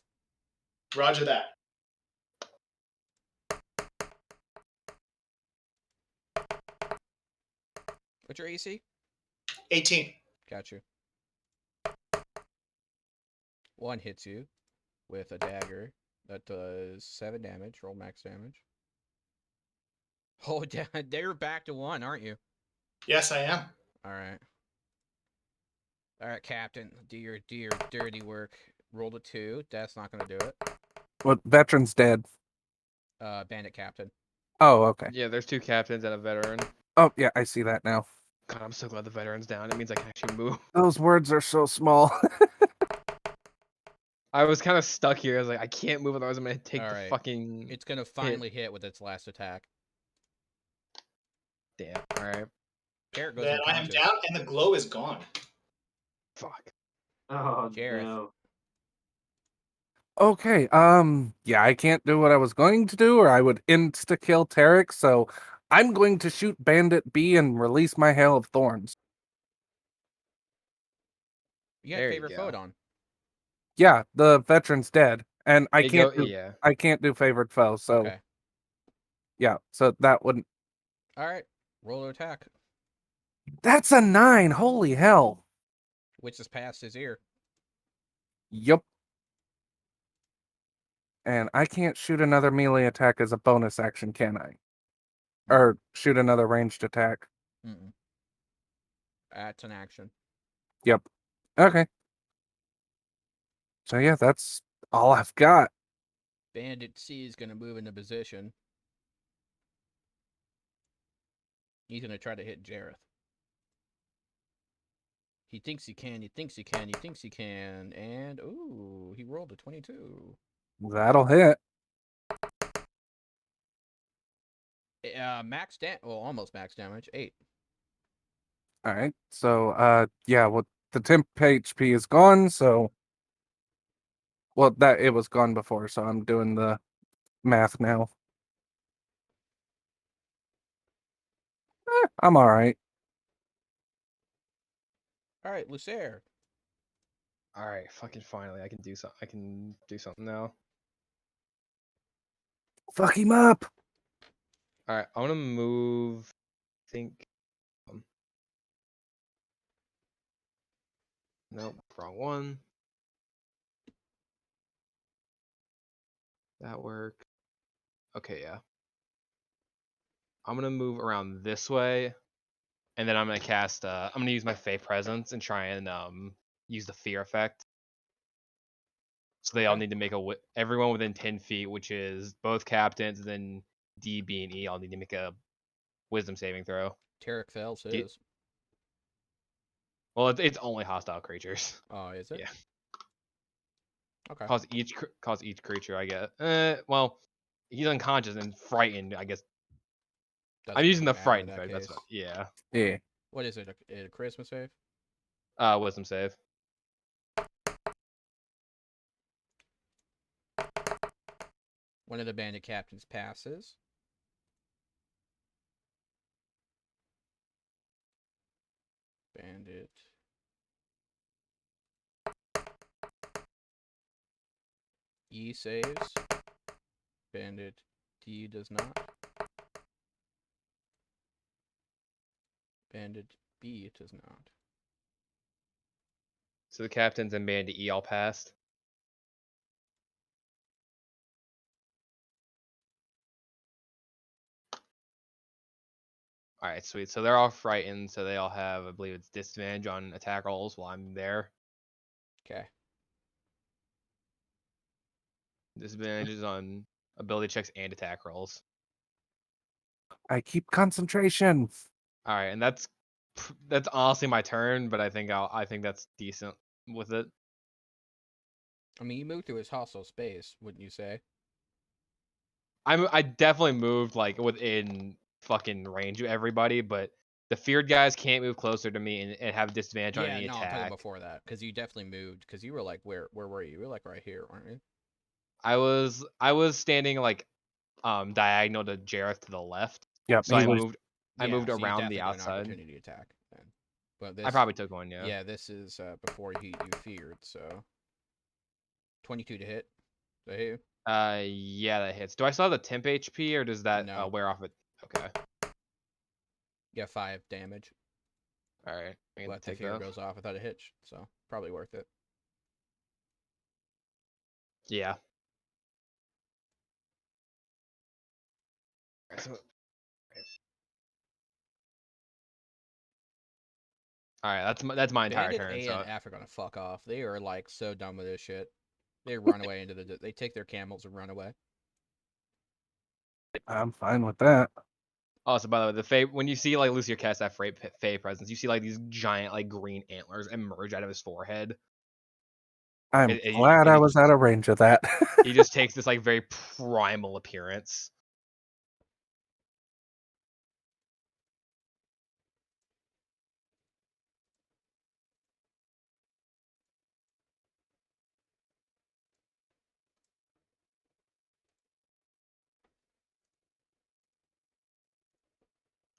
Roger that. What's your AC? 18. Got you. 1 hits you with a dagger that does 7 damage. Roll max damage. Oh, they're back to 1, aren't you? Yes, I am. All right, Captain. Do your dirty work. Rolled a 2. That's not gonna do it. Well, veteran's dead. Bandit Captain. Oh, okay. Yeah, there's 2 captains and a veteran. Oh, yeah, I see that now. God, I'm so glad the veteran's down. It means I can actually move. Those words are so small. I was kind of stuck here. I was like, I can't move, otherwise I'm gonna take the Alright. fucking. It's gonna finally hit with its last attack. Damn. All right. Garrett goes Then I am unconscious. down, and the glow is gone. Fuck. Oh Jareth. no. Okay, yeah, I can't do what I was going to do, or I would insta-kill Tarek, so I'm going to shoot Bandit B and release my Hail of Thorns. You got There you favorite go. foe on. Yeah, the veteran's dead, and I It can't go- do yeah. I can't do favored foe, so Okay. yeah, so that wouldn't. Alright. Roll to attack. That's a 9. Holy hell. Which is past his ear. Yup. And I can't shoot another melee attack as a bonus action, can I? Or shoot another ranged attack. Mm-mm. That's an action. Yep. Okay. So yeah, that's all I've got. Bandit C is gonna move into position. He's gonna try to hit Jareth. He thinks he can, he thinks he can, he thinks he can, and ooh, he rolled a 22. That'll hit. Almost max damage, 8. All right. So yeah, well the temp HP is gone, so well that it was gone before, so I'm doing the math now. I'm all right. Alright, Lucer. All right. Fucking finally, I can do something. I can do something now. Fuck him up. All right. I want to move. I think. Nope. Wrong one. That worked. Okay. Yeah. I'm gonna move around this way, and then I'm gonna cast. I'm gonna use my Fey Presence and try and use the fear effect. So they all Okay. need to make everyone within 10 feet, which is both captains, and then D, B, and E all need to make a Wisdom saving throw. Tarek fails Get- his. Well, it's only hostile creatures. Oh, is it? Yeah. Okay. Cause each creature, I guess. Well, he's unconscious and frightened. I guess Doesn't I'm using really the matter in frightened that effect. That's case. what. Yeah. Yeah. What is it? A charisma save? Wisdom save. One of the bandit captains passes. Bandit. E saves. Bandit D does not. Bandit B does not. So the captains and Bandit E all passed. All right, sweet. So they're all frightened. So they all have, I believe it's disadvantage on attack rolls while I'm there. Okay. Disadvantages on ability checks and attack rolls. I keep concentration. All right, and that's honestly my turn, but I think that's decent with it. I mean, you moved through his hostile space, wouldn't you say? I definitely moved like within fucking range of everybody, but the feared guys can't move closer to me and have disadvantage on Yeah, any no, I'm talking attack. before that because you definitely moved because you were like, where were you? You were like right here, weren't you? I was standing like diagonal to Jareth to the left, Yep, so he was. I moved So you around the definitely got an outside. opportunity attack then. But I this, probably took one, yeah. yeah, this is before you feared. So 22 to hit. Does that hit you? Yeah, that hits. Do I still have the temp HP or does that No. wear off it? Okay. You got 5 damage. All right. I can But the take fear that. goes off without a hitch, so probably worth it. Yeah. So, all right, that's my entire Bandit turn. A So and F are gonna fuck off. They are like so done with this shit. They run away into the. They take their camels and run away. I'm fine with that. Also, by the way, the Fae, when you see like Lucier cast that Fae presence, you see like these giant like green antlers emerge out of his forehead. I'm It- it- glad it I is was just- out of range of that. He just takes this like very primal appearance.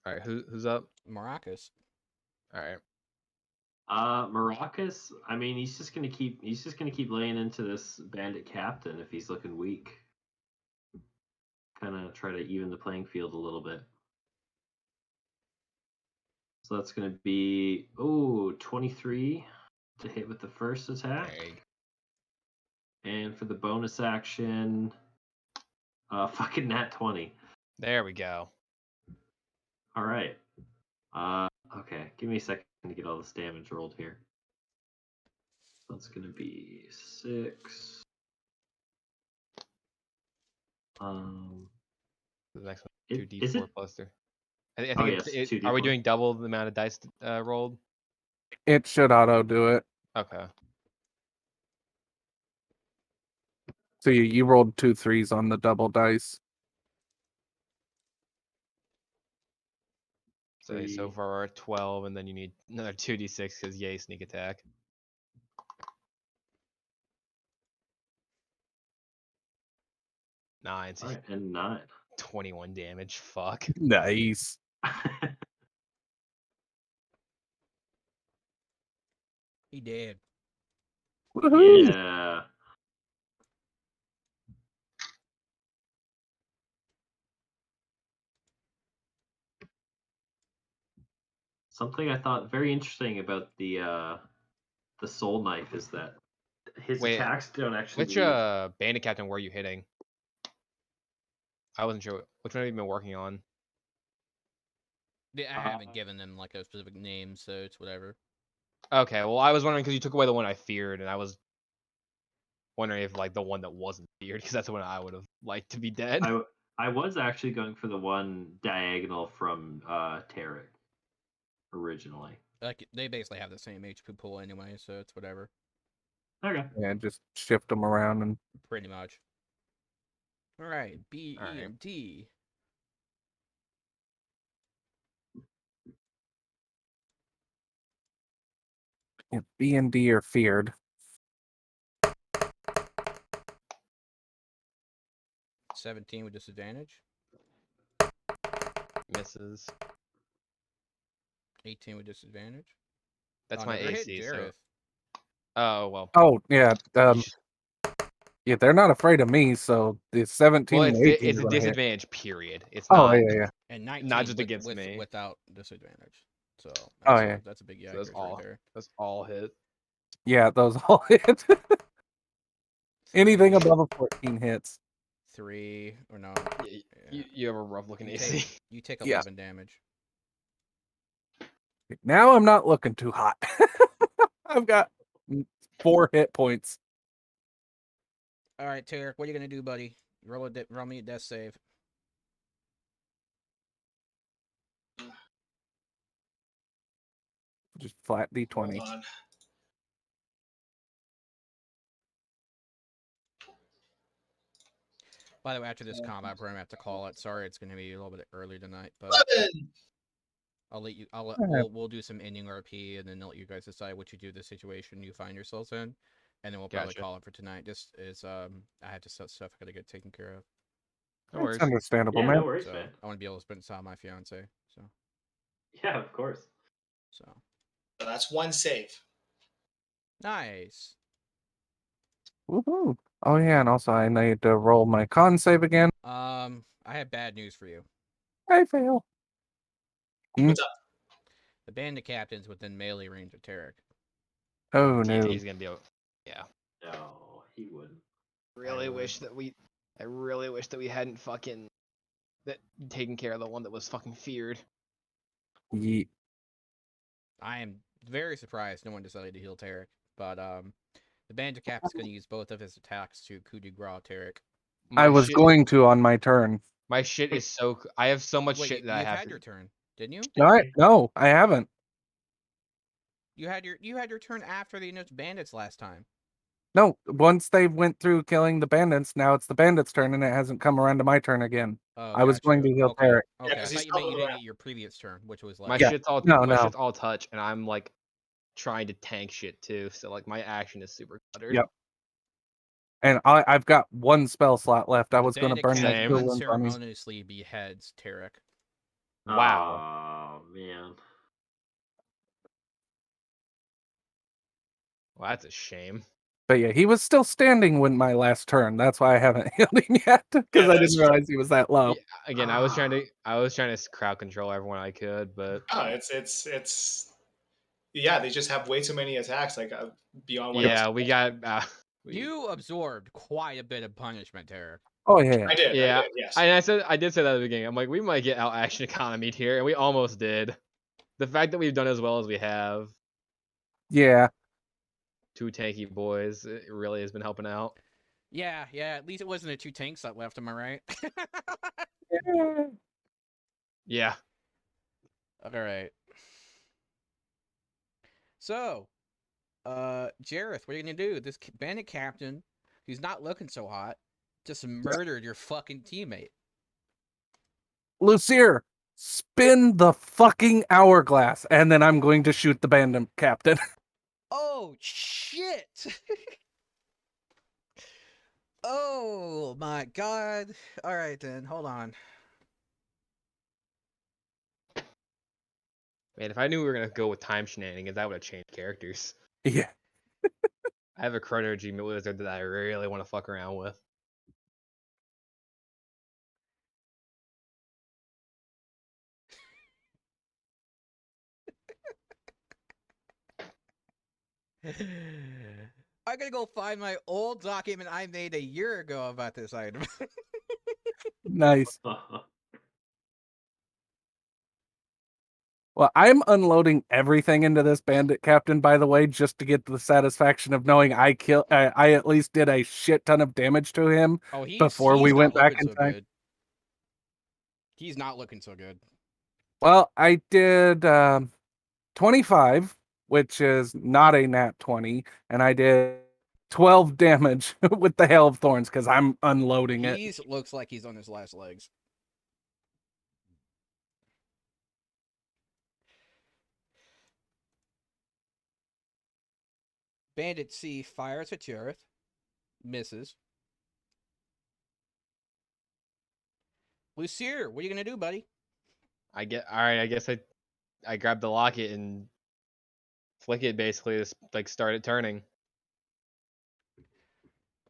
All right, who's up? Maracas. All right, Maracas. I mean, he's just gonna keep laying into this bandit captain if he's looking weak. Kind of try to even the playing field a little bit. So that's gonna be 23 to hit with the first attack, there you go. and for the bonus action, fucking nat 20. There we go. All right. Okay. Give me a second to get all this damage rolled here. So that's gonna be 6. The next one, Is 2d4 it? plus 3. I Oh think yes, it's. 2d4. Are we doing double the amount of dice rolled? It should auto do it. Okay. So you rolled 2 3s on the double dice. So so 3. far we're at 12, and then you need another 2d6 because yay sneak attack. Nine. All right, and 9. 21 damage. Fuck. Nice. He did. Woohoo! Yeah. Something I thought very interesting about the soul knife is that his Wait, attacks don't actually which leave. bandit captain were you hitting? I wasn't sure which one have you been working on. I haven't given them like a specific name, so it's whatever. Okay, well I was wondering because you took away the one I feared, and I was wondering if like the one that wasn't feared, because that's the one I would have liked to be dead. I was actually going for the one diagonal from Tarek originally. Like they basically have the same HP pool anyway, so it's whatever. Okay. Yeah, just shift them around and Pretty much. All right, B, All E, right. and D. yeah, B and D are feared. 17 with disadvantage. Misses. 18 with disadvantage. That's Oh, my no, they're AC. hitting So. Jareth. Oh well. Oh yeah, You sh- yeah, they're not afraid of me, so the 17 well, and it's 18 it's are a gonna hit. disadvantage. Period. It's Oh not yeah. And 19 not just against with me. without disadvantage. So Oh, that's yeah. that's a big So that's yikers right all. there. That's all hit. Yeah, those all hit. Anything Three, above a 14 hits. 3 or no? You, Yeah. you have a rough looking You AC. take Yeah. 11 damage. Now I'm not looking too hot. I've got 4 hit points. All right, Tarek, what are you gonna do, buddy? Roll me a death save. Just flat Hold D20. on. By the way, after this combat, we're gonna have to call it. Sorry, it's gonna be a little bit early tonight, but 11. I'll let you. We'll do some ending RP, and then let you guys decide what you do the situation you find yourselves in, and then we'll probably Gotcha. call it for tonight. Just as I have to stuff I gotta get taken care of. No It's worries. understandable, Yeah, man. no worries, So man. I want to be able to spend time with my fiance. So Yeah, of course. So that's 1 save. nice. Woohoo. Oh yeah, and also I need to roll my con save again. I have bad news for you. I fail. What's up? The bandit captain's within melee range of Tarek. Oh no. He's gonna be able. Yeah. No, he wouldn't. Really would. wish that we. I really wish that we hadn't fucking taken care of the one that was fucking feared. Yeet. I am very surprised no one decided to heal Tarek, but the bandit captain's gonna use both of his attacks to coup de grace Tarek. I was going to on my turn. My shit is so. I have so much Wait, shit that I you've have had to. your turn, didn't you? No, I haven't. You had your turn after the announced bandits last time. No, once they went through killing the bandits, now it's the bandits' turn, and it hasn't come around to my turn again. Oh, I was going to gotcha. heal Okay. Tarek. Okay. Yeah, I 'cause thought he's you meant you doubled didn't around. get your previous turn, which was My last. Yeah. shit's all. No, my no. shit's all touch, and I'm like trying to tank shit too. So like my action is super cluttered. Yep. And I've got one spell slot left. I The was going to bandit burn that Same. captain cool ones on him. unceremoniously beheads Tarek. Wow. Oh man. Well, that's a shame. But yeah, he was still standing when my last turn. That's why I haven't healed him yet, Yeah, because I that is didn't true. realize he was that low. Yeah, again, I was trying to crowd control everyone I could, but Oh, it's yeah. They just have way too many attacks, like beyond what I was. yeah, we got. You absorbed quite a bit of punishment, Tarek. Oh yeah. I did. Yeah, Yes. I did say that at the beginning. I'm like, we might get out action economied here, and we almost did. The fact that we've done as well as we have, Yeah. two tanky boys, it really has been helping out. Yeah. At least it wasn't a 2 tanks that left. Am I right? Yeah, All right. So, Jareth, what are you gonna do? This bandit captain, who's not looking so hot, just murdered your fucking teammate. Lucier, spin the fucking hourglass, and then I'm going to shoot the bandit captain. Oh shit! Oh my god! All right then, hold on. man. If I knew we were gonna go with time shenanigans, I would have changed characters. Yeah. I have a chronergy wizard that I really want to fuck around with. I'm gonna go find my old document I made a year ago about this item. Nice. Well, I'm unloading everything into this bandit captain, by the way, just to get the satisfaction of knowing I at least did a shit ton of damage to him Oh, before we he's went not back looking in so time. good. He's not looking so good. Well, I did 25, which is not a nat 20, and I did 12 damage with the Hail of Thorns because I'm unloading it. He looks like he's on his last legs. Bandit C fires at Jareth, misses. Lucier, what are you gonna do, buddy? All right. I guess I grabbed the locket and flick it basically to like start it turning.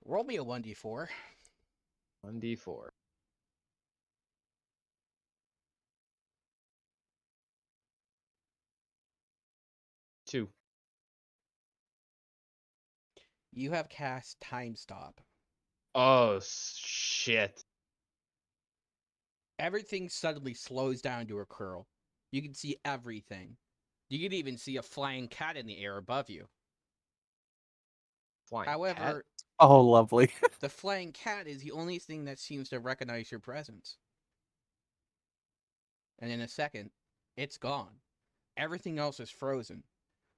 Roll me a 1d4. 1d4. 2. You have cast Time Stop. Oh shit. Everything suddenly slows down to a curl. You can see everything. You can even see a flying cat in the air above you. Flying However, cat? Oh, lovely. the flying cat is the only thing that seems to recognize your presence. And in a second, it's gone. Everything else is frozen.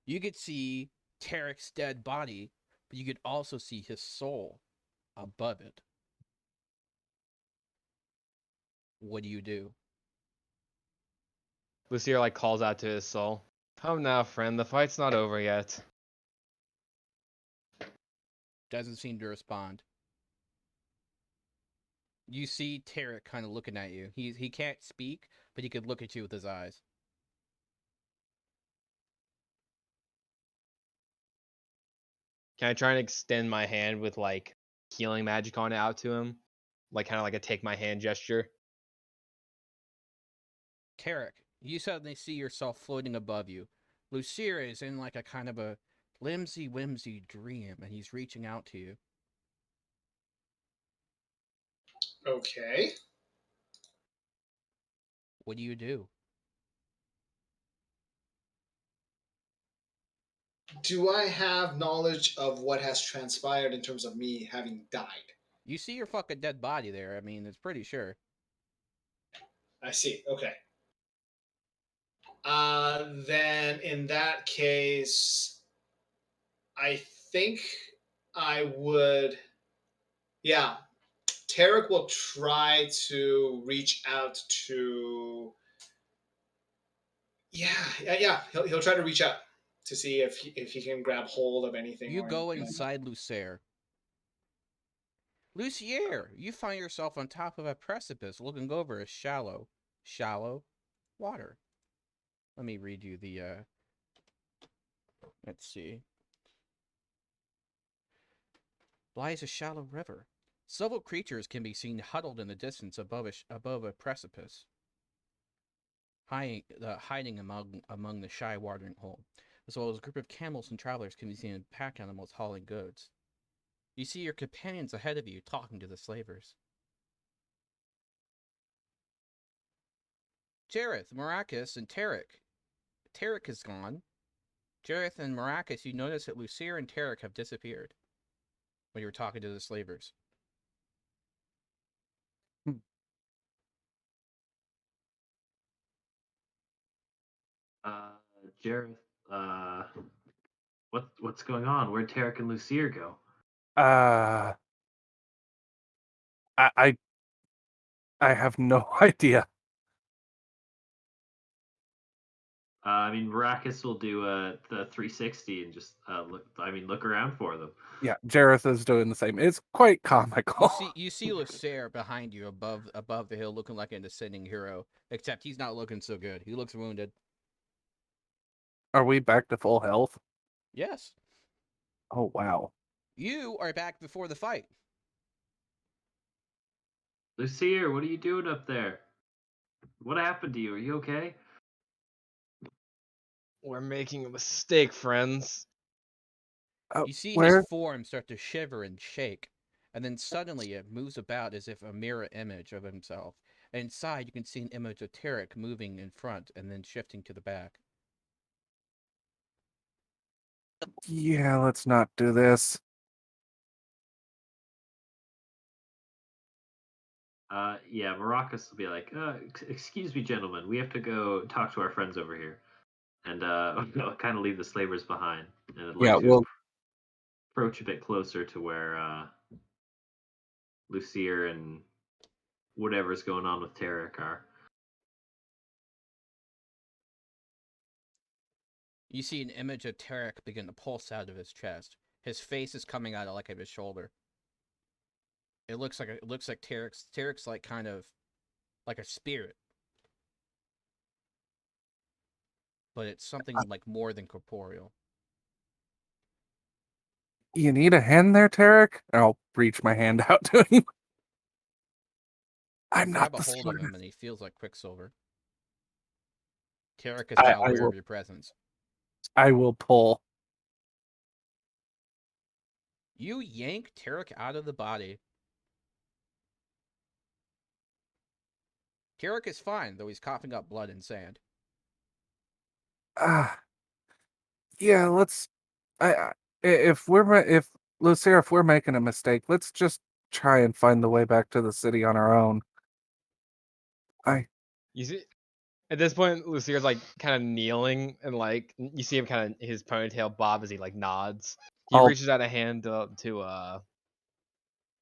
You could see Tarek's dead body, but you could also see his soul above it. What do you do? Lucier like calls out to his soul. Come now, friend. The fight's not over yet. Doesn't seem to respond. You see Tarek kind of looking at you. He can't speak, but he could look at you with his eyes. Can I try and extend my hand with like healing magic on it out to him? Like kind of like a take my hand gesture. Tarek, you suddenly see yourself floating above you. Lucira is in like a kind of a whimsy dream, and he's reaching out to you. Okay. What do you do? Do I have knowledge of what has transpired in terms of me having died? You see your fucking dead body there. I mean, it's pretty sure. I see. Okay. Then in that case, I think I would. Yeah, Tarek will try to reach out to. Yeah. He'll try to reach out to see if he can grab hold of anything You or go anything. inside Lucer. Lucier, you find yourself on top of a precipice looking over a shallow water. Let me read you the, let's see. Lies a shallow river. Several creatures can be seen huddled in the distance above a precipice, hiding among the shy watering hole, as well as a group of camels and travelers can be seen in pack animals hauling goods. You see your companions ahead of you talking to the slavers. Jareth, Maracas, and Tarek. Tarek is gone. Jareth and Maracas, you notice that Lucere and Tarek have disappeared when you were talking to the slavers. Hmm. Jareth, uh, what's going on? Where'd Tarek and Lucier go? Uh, I, I, I have no idea. I mean, Maracas will do the 360 and just look. I mean, look around for them. Yeah, Jareth is doing the same. It's quite comical. You see Lucere behind you above the hill looking like an ascending hero, except he's not looking so good. He looks wounded. Are we back to full health? Yes. Oh, wow. You are back before the fight. Lucier, what are you doing up there? What happened to you? Are you okay? We're making a mistake, friends. You see his Where? form start to shiver and shake, and then suddenly it moves about as if a mirror image of himself. And inside, you can see an image of Tarek moving in front and then shifting to the back. Yeah, let's not do this. Yeah, Maracas will be like, excuse me, gentlemen, we have to go talk to our friends over here, and kind of leave the slavers behind, and I'd Yeah, like to well, approach a bit closer to where Lucier and whatever's going on with Tarek are. You see an image of Tarek begin to pulse out of his chest. His face is coming out of like of his shoulder. It looks like Tarek's like kind of like a spirit, but it's something like more than corporeal. you need a hand there, Tarek? I'll reach my hand out to him. You I'm not grab a the hold of him smartest. and he feels like Quicksilver. Tarek is I, now I aware will. of your presence. I will pull. You yank Tarek out of the body. Tarek is fine, though he's coughing up blood and sand. Ah, yeah. Let's. If if Lucia, if we're making a mistake, let's just try and find the way back to the city on our own. I. You see, at this point, Lucier's like kind of kneeling, and like you see him kind of his ponytail bob as he like nods. He I'll. reaches out a hand to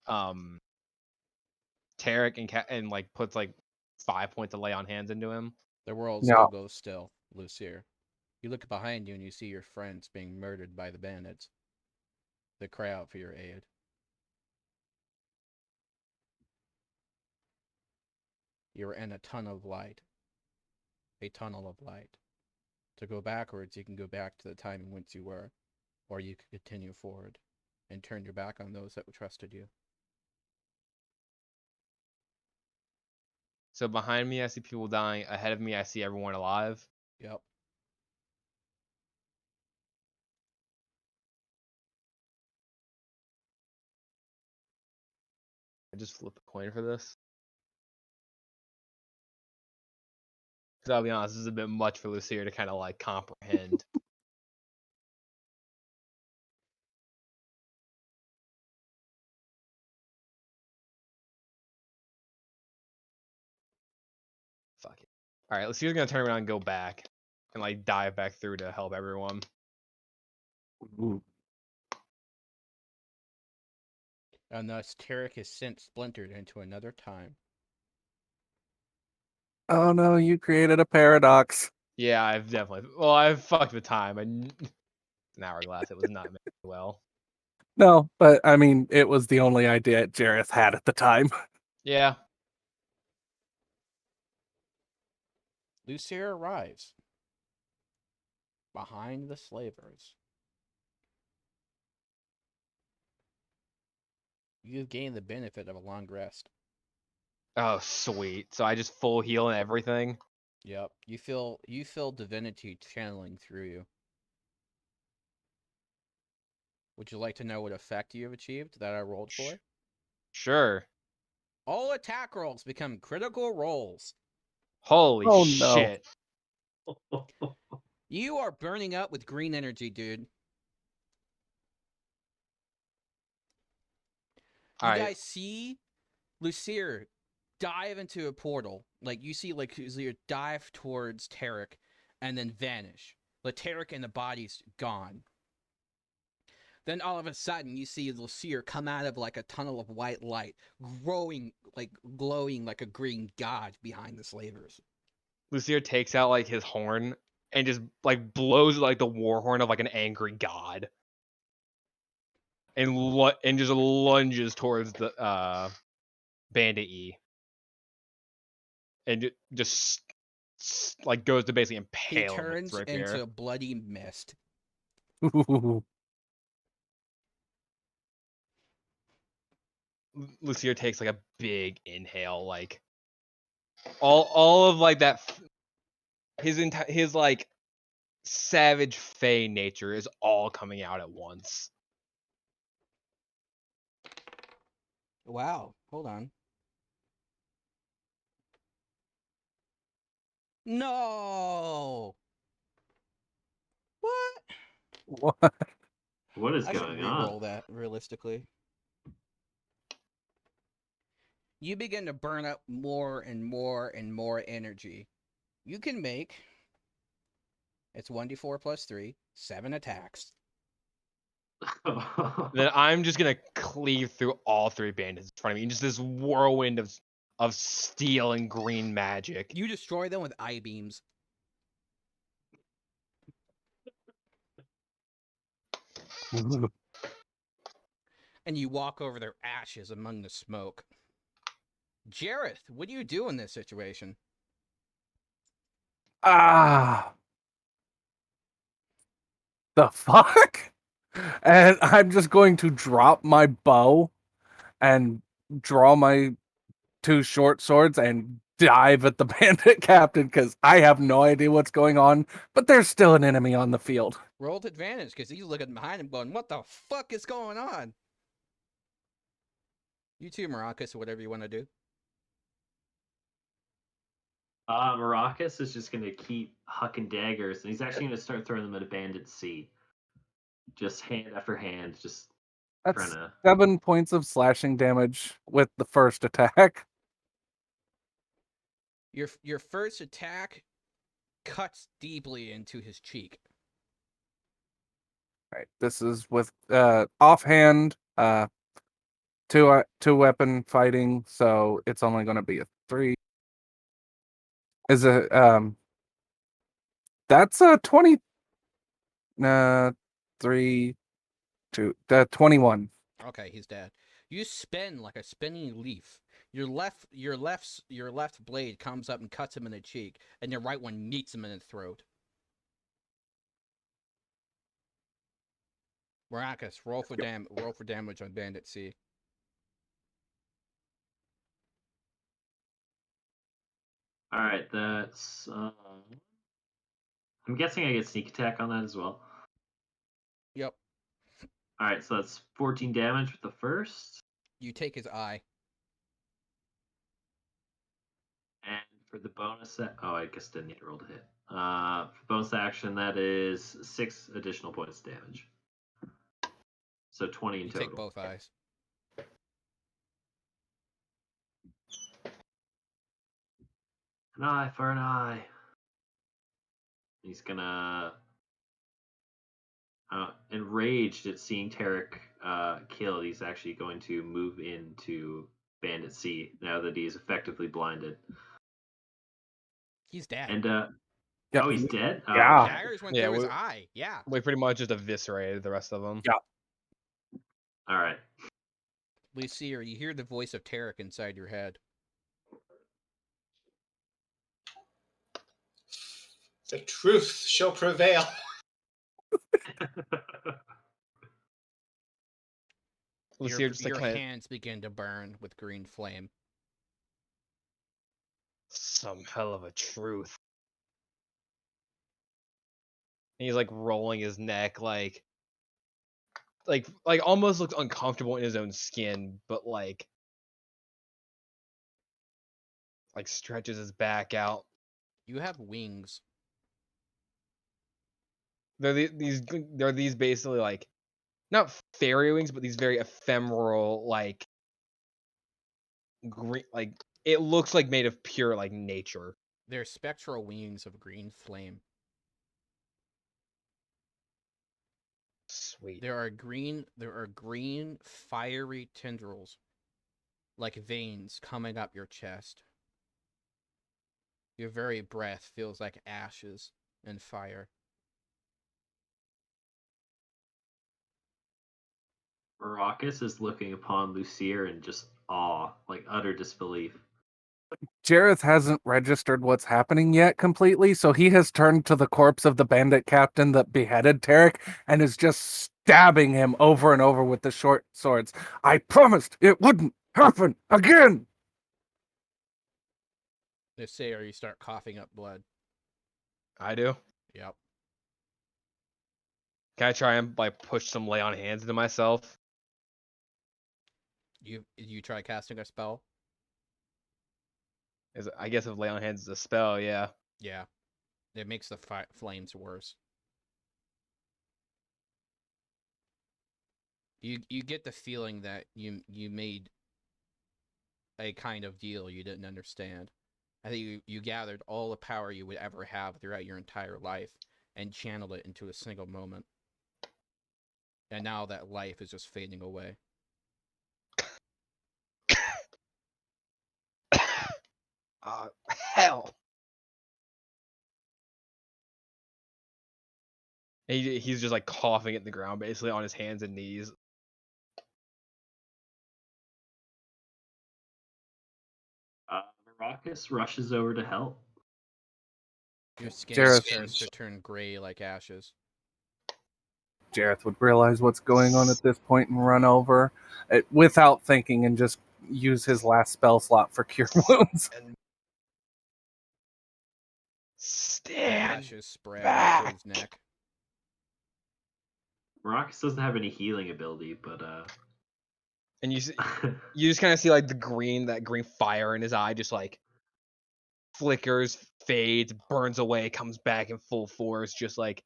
um Tarek and like puts like 5 points of lay on hands into him. The world still No. goes still, Lucier. You look behind you and you see your friends being murdered by the bandits. They cry out for your aid. You're in a tunnel of light. A tunnel of light. To go backwards, you can go back to the time in which you were, or you can continue forward and turn your back on those that trusted you. So behind me, I see people dying. Ahead of me, I see everyone alive. Yep. I just flip a coin for this. Because I'll be honest, this is a bit much for Lucia to kind of like comprehend. All right, Lucier's gonna turn around and go back, and like dive back through to help everyone. Ooh. And thus, Tarek is since splintered into another time. Oh no, you created a paradox. Yeah, I've fucked with time. An hourglass. It was not made well. No, but I mean, it was the only idea Jareth had at the time. Yeah. Lucier arrives behind the slavers. You've gained the benefit of a long rest. Oh, sweet. So I just full heal and everything. Yep. You feel divinity channeling through you. Would you like to know what effect you have achieved that I rolled for? Sure. All attack rolls become critical rolls. Holy Oh, no. shit. You are burning up with green energy, dude. You All right. guys see Lucier dive into a portal. Like, you see, like, Lucier dive towards Tarek and then vanish. The Tarek and the body's gone. Then all of a sudden, you see Lucier come out of like a tunnel of white light, glowing like a green god behind the slavers. Lucier takes out like his horn and just like blows like the war horn of like an angry god. And just lunges towards the Bandit E. And just like goes to basically He impale him with his turns rapier. into bloody mist. Ooh. Lucier takes like a big inhale, like all of like that his like savage fey nature is all coming out at once. Wow. Hold on. No. What? What? What is I should going on? re-roll that realistically. You begin to burn up more and more and more energy. You can make it's 1d4 plus 3, 7 attacks. Then I'm just gonna cleave through all three bandits in front of me, and just this whirlwind of steel and green magic. You destroy them with eye beams. And you walk over their ashes among the smoke. Jareth, what do you do in this situation? Ah, the fuck? And I'm just going to drop my bow and draw my two short swords and dive at the bandit captain because I have no idea what's going on, but there's still an enemy on the field. Roll to advantage because he's looking behind him going, what the fuck is going on? You too, Maracas, or whatever you want to do. Maracas is just gonna keep hucking daggers, and he's actually gonna start throwing them at a bandit C. Just hand after hand, just trying That's to. 7 points of slashing damage with the first attack. Your first attack cuts deeply into his cheek. Right, this is with offhand, two weapon fighting, so it's only going to be a 3. Is a that's a 20 3 2 21. Okay, he's dead. You spin like a spinning leaf. Your left blade comes up and cuts him in the cheek, and your right one meets him in the throat. Maracas, roll for damage on Bandit C. All right, that's. I'm guessing I get sneak attack on that as well. Yep. All right, so that's 14 damage with the first, You take his eye. and for the bonus, oh, I guess didn't need to roll to hit. For bonus action, that is 6 additional points of damage. So 20 in You total. take both eyes. An eye for an eye. He's gonna, enraged at seeing Tarek killed. He's actually going to move into Bandit C now that he's effectively blinded. He's dead. And Yeah, oh, he's dead. Oh, yeah. okay. Daggers went Yeah, through his we- eye. Yeah. We pretty much just eviscerated the rest of them. Yeah. All right. We see her. You hear the voice of Tarek inside your head. The truth shall prevail. Lucia just like Your kind of hands begin to burn with green flame. some hell of a truth. And he's like rolling his neck, like almost looks uncomfortable in his own skin, but like stretches his back out. You have wings. They're these basically like not fairy wings, but these very ephemeral like green, like it looks like made of pure like nature. They're spectral wings of green flame. Sweet. There are green fiery tendrils like veins coming up your chest. Your very breath feels like ashes and fire. Maracus is looking upon Lucier in just awe, like utter disbelief. Jareth hasn't registered what's happening yet completely, so he has turned to the corpse of the bandit captain that beheaded Tarek and is just stabbing him over and over with the short swords. I promised it wouldn't happen again! They say, or you start coughing up blood. I do. Yep. Can I try and like push some lay on hands into myself? You try casting a spell? I guess if lay on hands is a spell, yeah. Yeah. It makes the flames worse. You get the feeling that you made a kind of deal you didn't understand. I think you gathered all the power you would ever have throughout your entire life and channeled it into a single moment. And now that life is just fading away. Hell. He's just like coughing at the ground, basically on his hands and knees. Maracus rushes over to help. Your skin Jareth- starts to turn gray like ashes. Jareth would realize what's going on at this point and run over without thinking and just use his last spell slot for Cure Wounds. Stand Ashes spread back. to his neck. Maracus doesn't have any healing ability, but And you just kind of see like that green fire in his eye just like flickers, fades, burns away, comes back in full force. Just like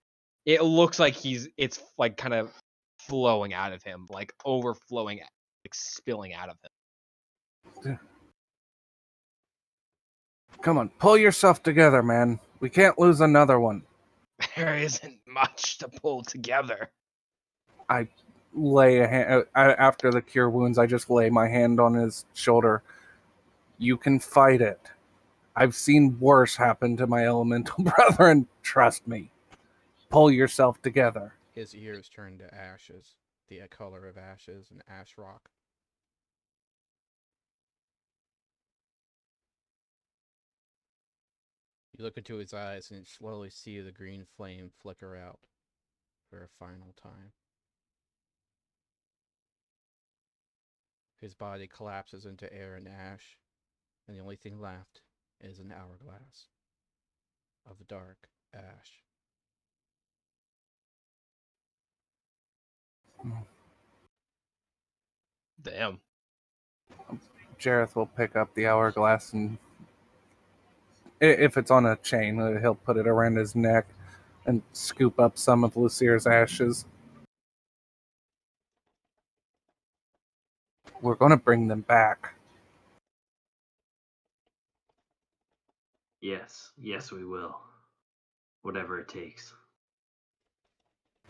it looks like it's like kind of flowing out of him, like overflowing, like spilling out of him. Come on, pull yourself together, man. We can't lose another one. There isn't much to pull together. I lay a hand after the Cure Wounds. I just lay my hand on his shoulder. You can fight it. I've seen worse happen to my elemental brethren. Trust me. Pull yourself together. His ears turn to ashes, the color of ashes and ash rock. You look into his eyes and slowly see the green flame flicker out for a final time. His body collapses into air and ash, and the only thing left is an hourglass of dark ash. Damn. Jareth will pick up the hourglass and, if it's on a chain, he'll put it around his neck and scoop up some of Lucier's ashes. We're going to bring them back. Yes, yes, we will. Whatever it takes.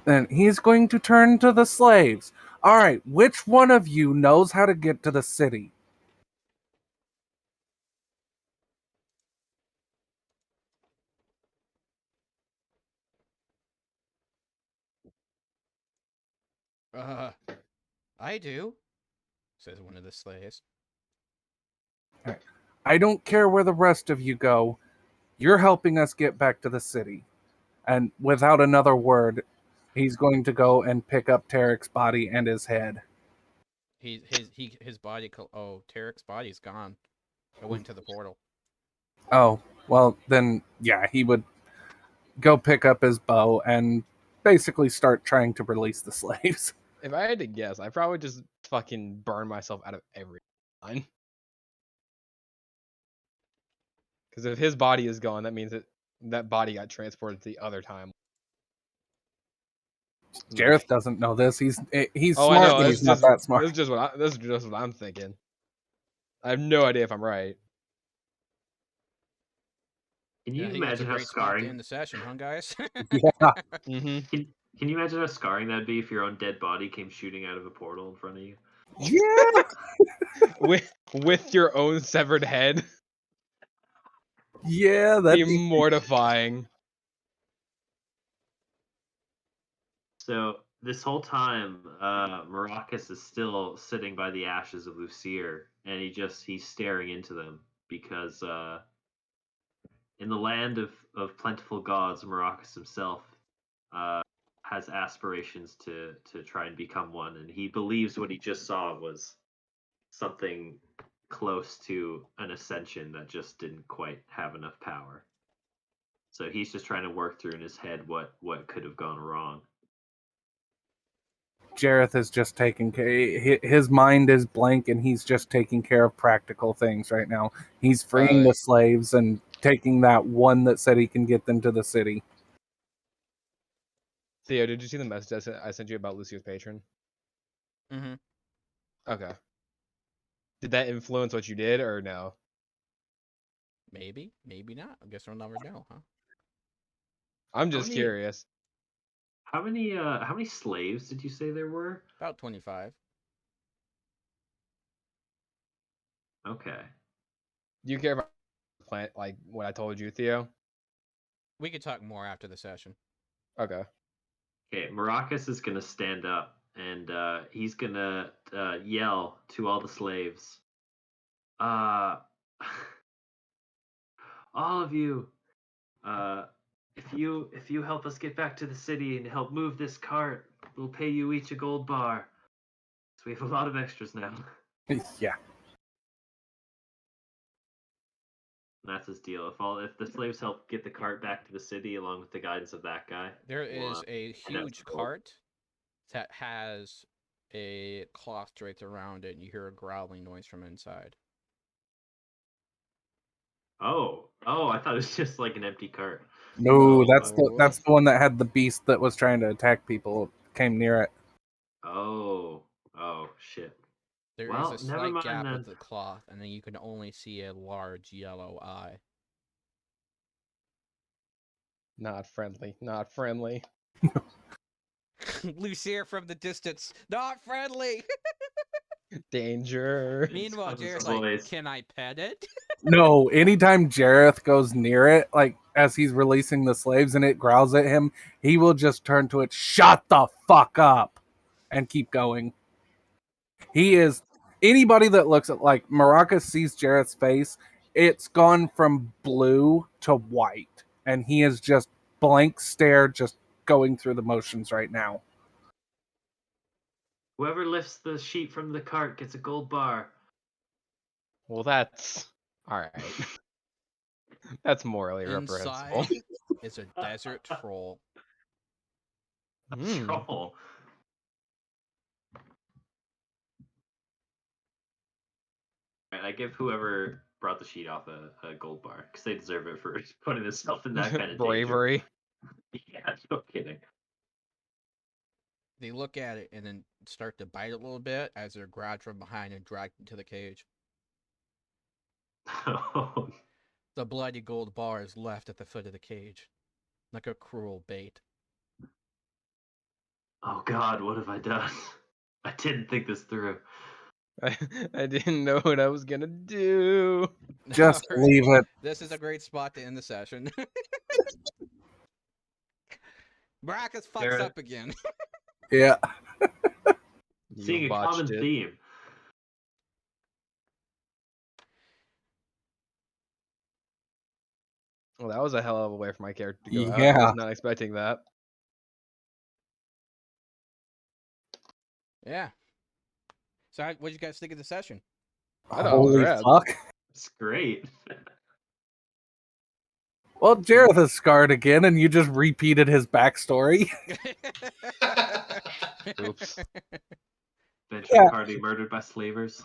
Then he's going to turn to the slaves. All right, which one of you knows how to get to the city? I do, says one of the slaves. I don't care where the rest of you go. You're helping us get back to the city. And without another word, he's going to go and pick up Tarek's body and his head. His body. Oh, Tarek's body's gone. It went to the portal. Oh, well, then, yeah, he would go pick up his bow and basically start trying to release the slaves. If I had to guess, I probably just fucking burn myself out of every line. Because if his body is gone, that means that body got transported to the other time. Jareth doesn't know this. He's Oh, I smart, know. but he's not that smart. This is just what I'm thinking. I have no idea if I'm right. Can Yeah, you I think that's a imagine how great spot to scarring? end the session, huh, guys? Yeah. Mm-hmm. Can you imagine how scarring that'd be if your own dead body came shooting out of a portal in front of you? Yeah. With your own severed head, Yeah, be that'd be mortifying. So this whole time, Maracas is still sitting by the ashes of Lucier, and he's staring into them because in the land of plentiful gods, Maracas himself uh, has aspirations to try and become one, and he believes what he just saw was something close to an ascension that just didn't quite have enough power. So he's just trying to work through in his head what could have gone wrong. Jareth is just taking care. His mind is blank, and he's just taking care of practical things right now. He's freeing the slaves and taking that one that said he can get them to the city. Theo, did you see the message I sent you about Lucio's patron? Mm-hmm. Okay. Did that influence what you did or no? Maybe, maybe not. I guess we'll never know, huh? I'm How just many curious. how many slaves did you say there were? About 25. Okay. Do you care about plant like what I told you, Theo? We could talk more after the session. Okay. Okay, Maracas is gonna stand up and he's gonna yell to all the slaves. Uh, all of you, uh, if you help us get back to the city and help move this cart, we'll pay you each a gold bar. So we have a lot of extras now. Yeah. And that's his deal. If the slaves help get the cart back to the city along with the guidance of that guy, There we'll is a hand out huge some gold. cart that has a cloth draped around it, and you hear a growling noise from inside. Oh, I thought it was just like an empty cart. No, that's No. the one that had the beast that was trying to attack people. Came near it. Oh, shit. There is a Well, never slight mind gap with then. the cloth, and then you can only see a large yellow eye. Not friendly. Not friendly. Lucier from the distance, not friendly. Danger. Meanwhile, Comes his Jared's like, voice. "Can I pet it?" No, anytime Jareth goes near it, like as he's releasing the slaves and it growls at him, he will just turn to it, shut the fuck up, and keep going. He is anybody that looks at like Maracas sees Jareth's face, it's gone from blue to white, and he is just blank stare, just going through the motions right now. Whoever lifts the sheet from the cart gets a gold bar. Well, that's all right. That's morally reprehensible. Inside is a desert troll. A Hmm. troll. Right, I give whoever brought the sheet off a gold bar because they deserve it for putting themselves in that kind of danger. Bravery. Yeah, no kidding. They look at it and then start to bite a little bit as they're grabbed from behind and dragged into the cage. Oh, The bloody gold bar is left at the foot of the cage, like a cruel bait. Oh God, what have I done? I didn't think this through. I didn't know what I was gonna do. Just All right. leave it. This is a great spot to end the session. Brackus fucks Garrett. up again. Yeah. You Seeing a botched common it. theme. Well, that was a hell of a way for my character to go out. I Yeah. was not expecting that. Yeah. So, what did you guys think of the session? I thought it was Holy rad. fuck. It's great. Well, Jareth is scarred again, and you just repeated his backstory. Oops. Venture Yeah. party murdered by slavers.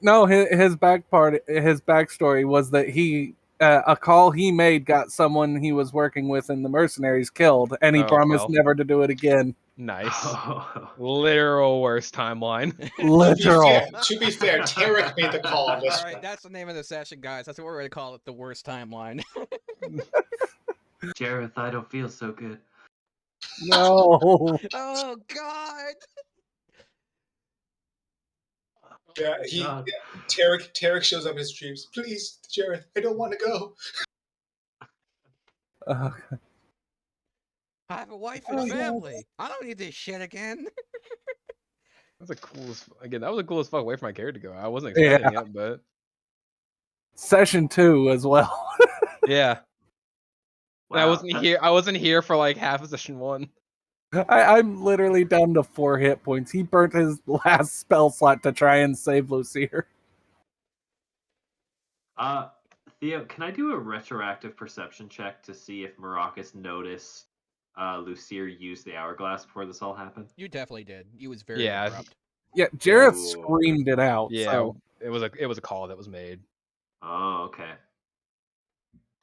No, his backstory was that he a call he made got someone he was working with in the mercenaries killed, and he Oh, promised well. never to do it again. Nice. Oh. Literal worst timeline. Literal. To be fair, Tarek made the call on this All right, one. that's the name of the session, guys. That's what we're going to call it, the worst timeline. Jareth, I don't feel so good. No. Oh, God! Yeah, God. Tarek shows up in his dreams. Please, Jareth, I don't want to go. Uh, I have a wife Oh, and yeah. family. I don't need this shit again. That's a again, that was a cool as fuck way for my character to go. I wasn't Yeah. expecting it, but Session 2 as well. yeah. And Wow, that's- I wasn't here for like half of session 1. I'm literally down to 4 hit points. He burnt his last spell slot to try and save Lucier. Theo, can I do a retroactive perception check to see if Maracas noticed Lucier used the hourglass before this all happened? You definitely did. You was very Yeah. abrupt. Yeah, Jareth Ooh. screamed it out. Yeah, So it was a call that was made. Oh, okay.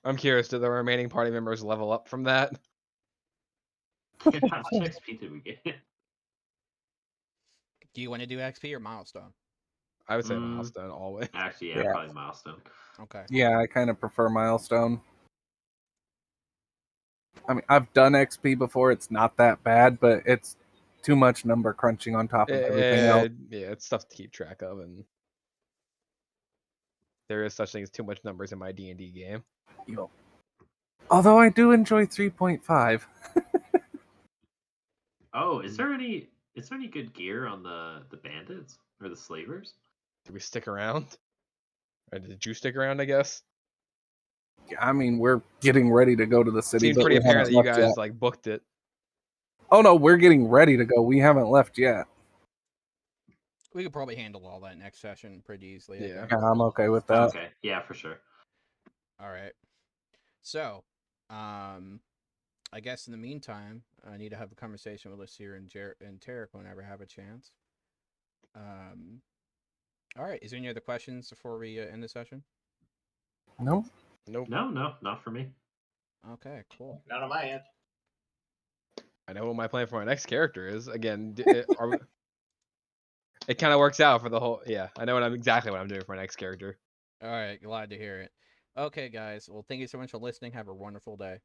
I'm curious, did the remaining party members level up from that? Yeah, how much XP did we get? Do you want to do XP or milestone? I would say Mm. milestone always. Actually, yeah, Yeah. probably milestone. Okay. yeah, I kind of prefer milestone. I mean, I've done XP before. It's not that bad, but it's too much number crunching on top of everything else. Yeah, it's tough to keep track of, and there is such thing as too much numbers in my D&D game. Although I do enjoy 3.5. Oh, is there any good gear on the bandits or the slavers? Did we stick around? Or did you stick around, I guess? I mean, we're getting ready to go to the city. Seemed but pretty we apparent haven't that you left guys yet. like booked it. Oh no, we're getting ready to go. We haven't left yet. We could probably handle all that next session pretty easily. I Yeah. think. Yeah, I'm okay with that. Okay, yeah, for sure. All right. So, I guess in the meantime, I need to have a conversation with Lucier and Tarek whenever I have a chance. All right. Is there any other questions before we end the session? No. Nope. No, not for me. Okay. Cool. Not on my end. I know what my plan for my next character is. Again, it kind of works out for the whole. Yeah, I know exactly what I'm doing for my next character. All right. Glad to hear it. Okay, guys. Well, thank you so much for listening. Have a wonderful day.